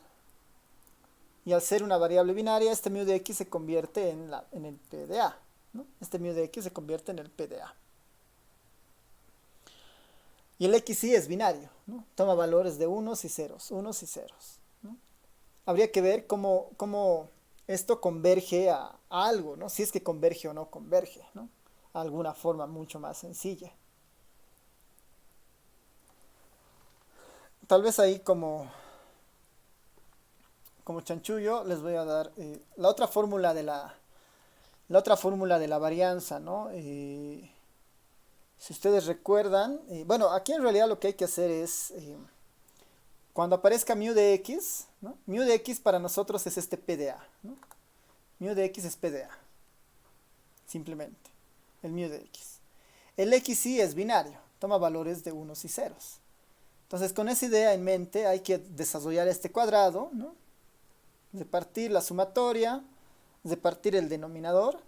y al ser una variable binaria, este mu de x se convierte en el PDA, ¿no? Este mu de x se convierte en el PDA. Y el XY es binario, ¿no? Toma valores de unos y ceros, ¿no? Habría que ver cómo esto converge a algo, ¿no? Si es que converge o no converge, ¿no? A alguna forma mucho más sencilla. Tal vez ahí como chanchullo les voy a dar la otra fórmula de la varianza, ¿no? Si ustedes recuerdan, bueno, aquí en realidad lo que hay que hacer es, cuando aparezca mu de x, ¿no? Mu de x para nosotros es este PDA, ¿no? Mu de x es PDA, simplemente, el mu de x. El XY es binario, toma valores de unos y ceros. Entonces, con esa idea en mente hay que desarrollar este cuadrado, ¿no? Repartir la sumatoria, repartir el denominador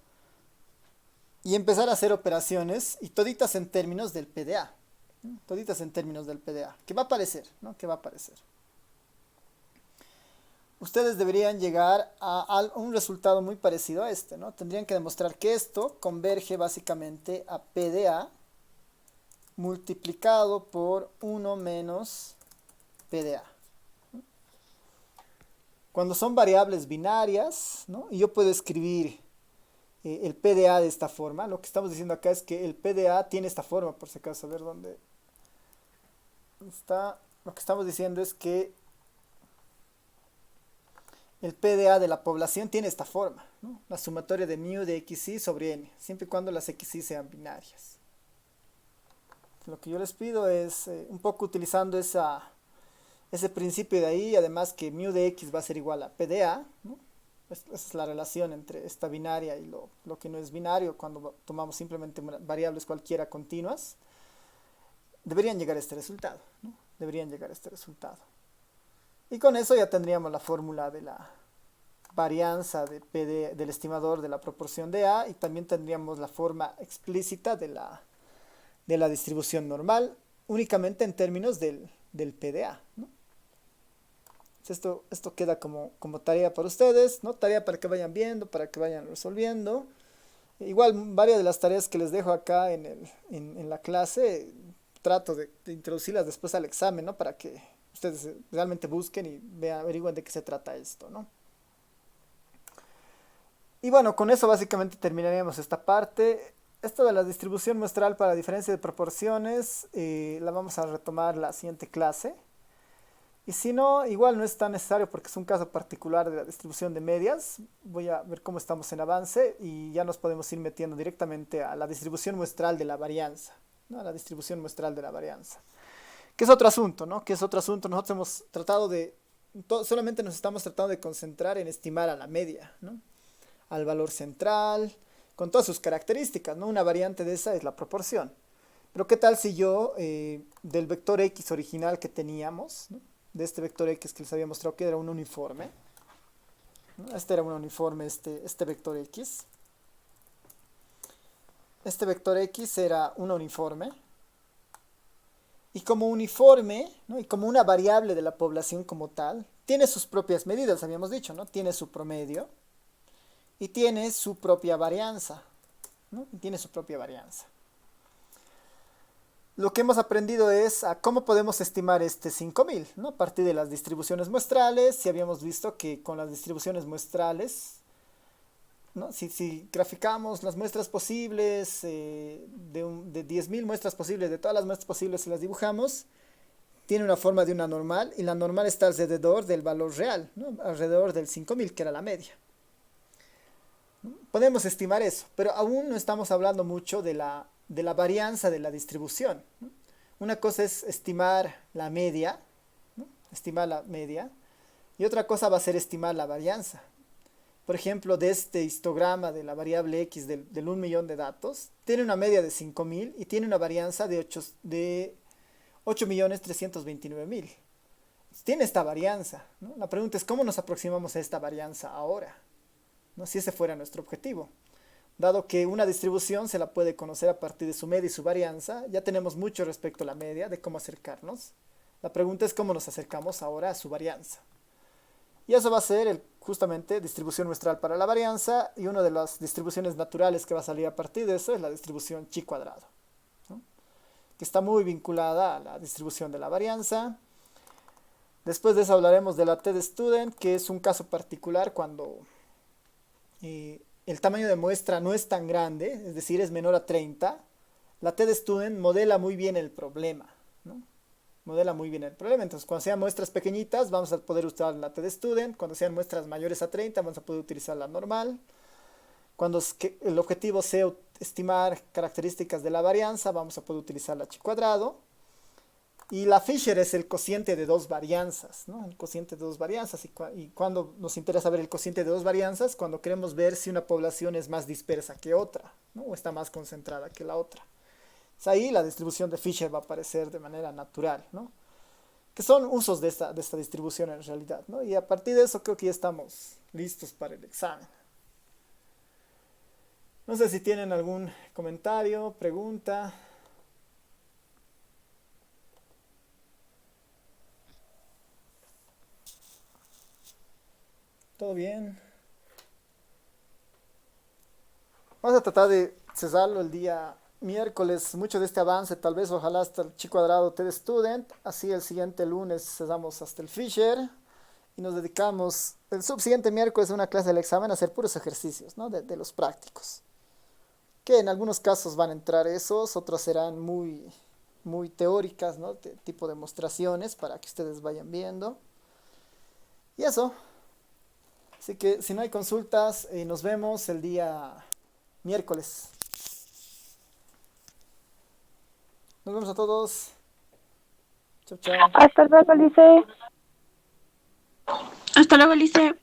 y empezar a hacer operaciones, y toditas en términos del PDA, ¿no? Toditas en términos del PDA, que va a aparecer, ¿no? Que va a aparecer. Ustedes deberían llegar a un resultado muy parecido a este, ¿no? Tendrían que demostrar que esto converge básicamente a PDA multiplicado por 1 menos PDA. Cuando son variables binarias, ¿no? Y yo puedo escribir el PDA de esta forma. Lo que estamos diciendo acá es que el PDA tiene esta forma, por si acaso, a ver dónde está. Lo que estamos diciendo es que el PDA de la población tiene esta forma, ¿no? La sumatoria de mu de XY sobre n, siempre y cuando las XY sean binarias. Lo que yo les pido es un poco utilizando ese principio de ahí, además que mu de x va a ser igual a PDA, ¿no? Esa es la relación entre esta binaria y lo que no es binario cuando tomamos simplemente variables cualquiera continuas. Deberían llegar a este resultado, ¿no? Deberían llegar a este resultado. Y con eso ya tendríamos la fórmula de la varianza del estimador de la proporción de A, y también tendríamos la forma explícita de la distribución normal únicamente en términos del PDA, ¿no? Esto queda como tarea para ustedes, ¿no? Tarea para que vayan viendo, para que vayan resolviendo. Igual, varias de las tareas que les dejo acá en la clase, trato de introducirlas después al examen, ¿no? Para que ustedes realmente busquen y vean, averigüen de qué se trata esto, ¿no? Y bueno, con eso básicamente terminaríamos esta parte. Esto de la distribución muestral para diferencia de proporciones, la vamos a retomar la siguiente clase. Y si no, igual no es tan necesario porque es un caso particular de la distribución de medias. Voy a ver cómo estamos en avance y ya nos podemos ir metiendo directamente a la distribución muestral de la varianza, ¿no? A la distribución muestral de la varianza. Que es otro asunto, ¿no? Que es otro asunto. Nosotros hemos tratado solamente nos estamos tratando de concentrar en estimar a la media, ¿no? Al valor central, con todas sus características, ¿no? Una variante de esa es la proporción. Pero ¿qué tal si yo, del vector X original que teníamos, ¿no? De este vector X que les había mostrado que era un uniforme, ¿no? Este era un uniforme, este vector X. Este vector X era un uniforme. Y como uniforme, ¿no? Y como una variable de la población como tal, tiene sus propias medidas, habíamos dicho, ¿no? Tiene su promedio y tiene su propia varianza, ¿no? Y tiene su propia varianza. Lo que hemos aprendido es a cómo podemos estimar este 5000, ¿no? A partir de las distribuciones muestrales. Si habíamos visto que con las distribuciones muestrales, ¿no? Si graficamos las muestras posibles, de 10.000 muestras posibles, de todas las muestras posibles y las dibujamos, tiene una forma de una normal, y la normal está alrededor del valor real, ¿no? Alrededor del 5000, que era la media. Podemos estimar eso, pero aún no estamos hablando mucho de la varianza de la distribución, ¿no? Una cosa es estimar la media, ¿no? Estimar la media, y otra cosa va a ser estimar la varianza. Por ejemplo, de este histograma de la variable X del 1.000.000 de datos, tiene una media de 5000 y tiene una varianza de 8.329.000. Tiene esta varianza, ¿no? La pregunta es cómo nos aproximamos a esta varianza ahora, ¿no? Si ese fuera nuestro objetivo. Dado que una distribución se la puede conocer a partir de su media y su varianza, ya tenemos mucho respecto a la media de cómo acercarnos. La pregunta es cómo nos acercamos ahora a su varianza. Y eso va a ser justamente distribución muestral para la varianza, y una de las distribuciones naturales que va a salir a partir de eso es la distribución chi cuadrado, ¿no? Que está muy vinculada a la distribución de la varianza. Después de eso hablaremos de la t-de-student, que es un caso particular cuando el tamaño de muestra no es tan grande, es decir, es menor a 30. La t-de-student modela muy bien el problema, ¿no? Modela muy bien el problema. Entonces, cuando sean muestras pequeñitas, vamos a poder usar la t-de-student. Cuando sean muestras mayores a 30, vamos a poder utilizar la normal. Cuando el objetivo sea estimar características de la varianza, vamos a poder utilizar la chi cuadrado. Y la Fisher es el cociente de dos varianzas, ¿no? El cociente de dos varianzas. Y cuando nos interesa ver el cociente de dos varianzas, cuando queremos ver si una población es más dispersa que otra, ¿no? O está más concentrada que la otra. Ahí la distribución de Fisher va a aparecer de manera natural, ¿no? Que son usos de esta distribución en realidad, ¿no? Y a partir de eso creo que ya estamos listos para el examen. No sé si tienen algún comentario, pregunta. ¿Todo bien? Vamos a tratar de cesarlo el día miércoles, mucho de este avance, tal vez ojalá hasta el chi cuadrado t-de-student, así el siguiente lunes cesamos hasta el Fisher y nos dedicamos el subsiguiente miércoles a una clase del examen a hacer puros ejercicios, ¿no? De los prácticos, que en algunos casos van a entrar esos, otros serán muy, muy teóricas, ¿no? Tipo demostraciones para que ustedes vayan viendo. Y eso. Así que si no hay consultas, nos vemos el día miércoles. Nos vemos a todos. Chao, chao. Hasta luego, Lice. Hasta luego, Lice.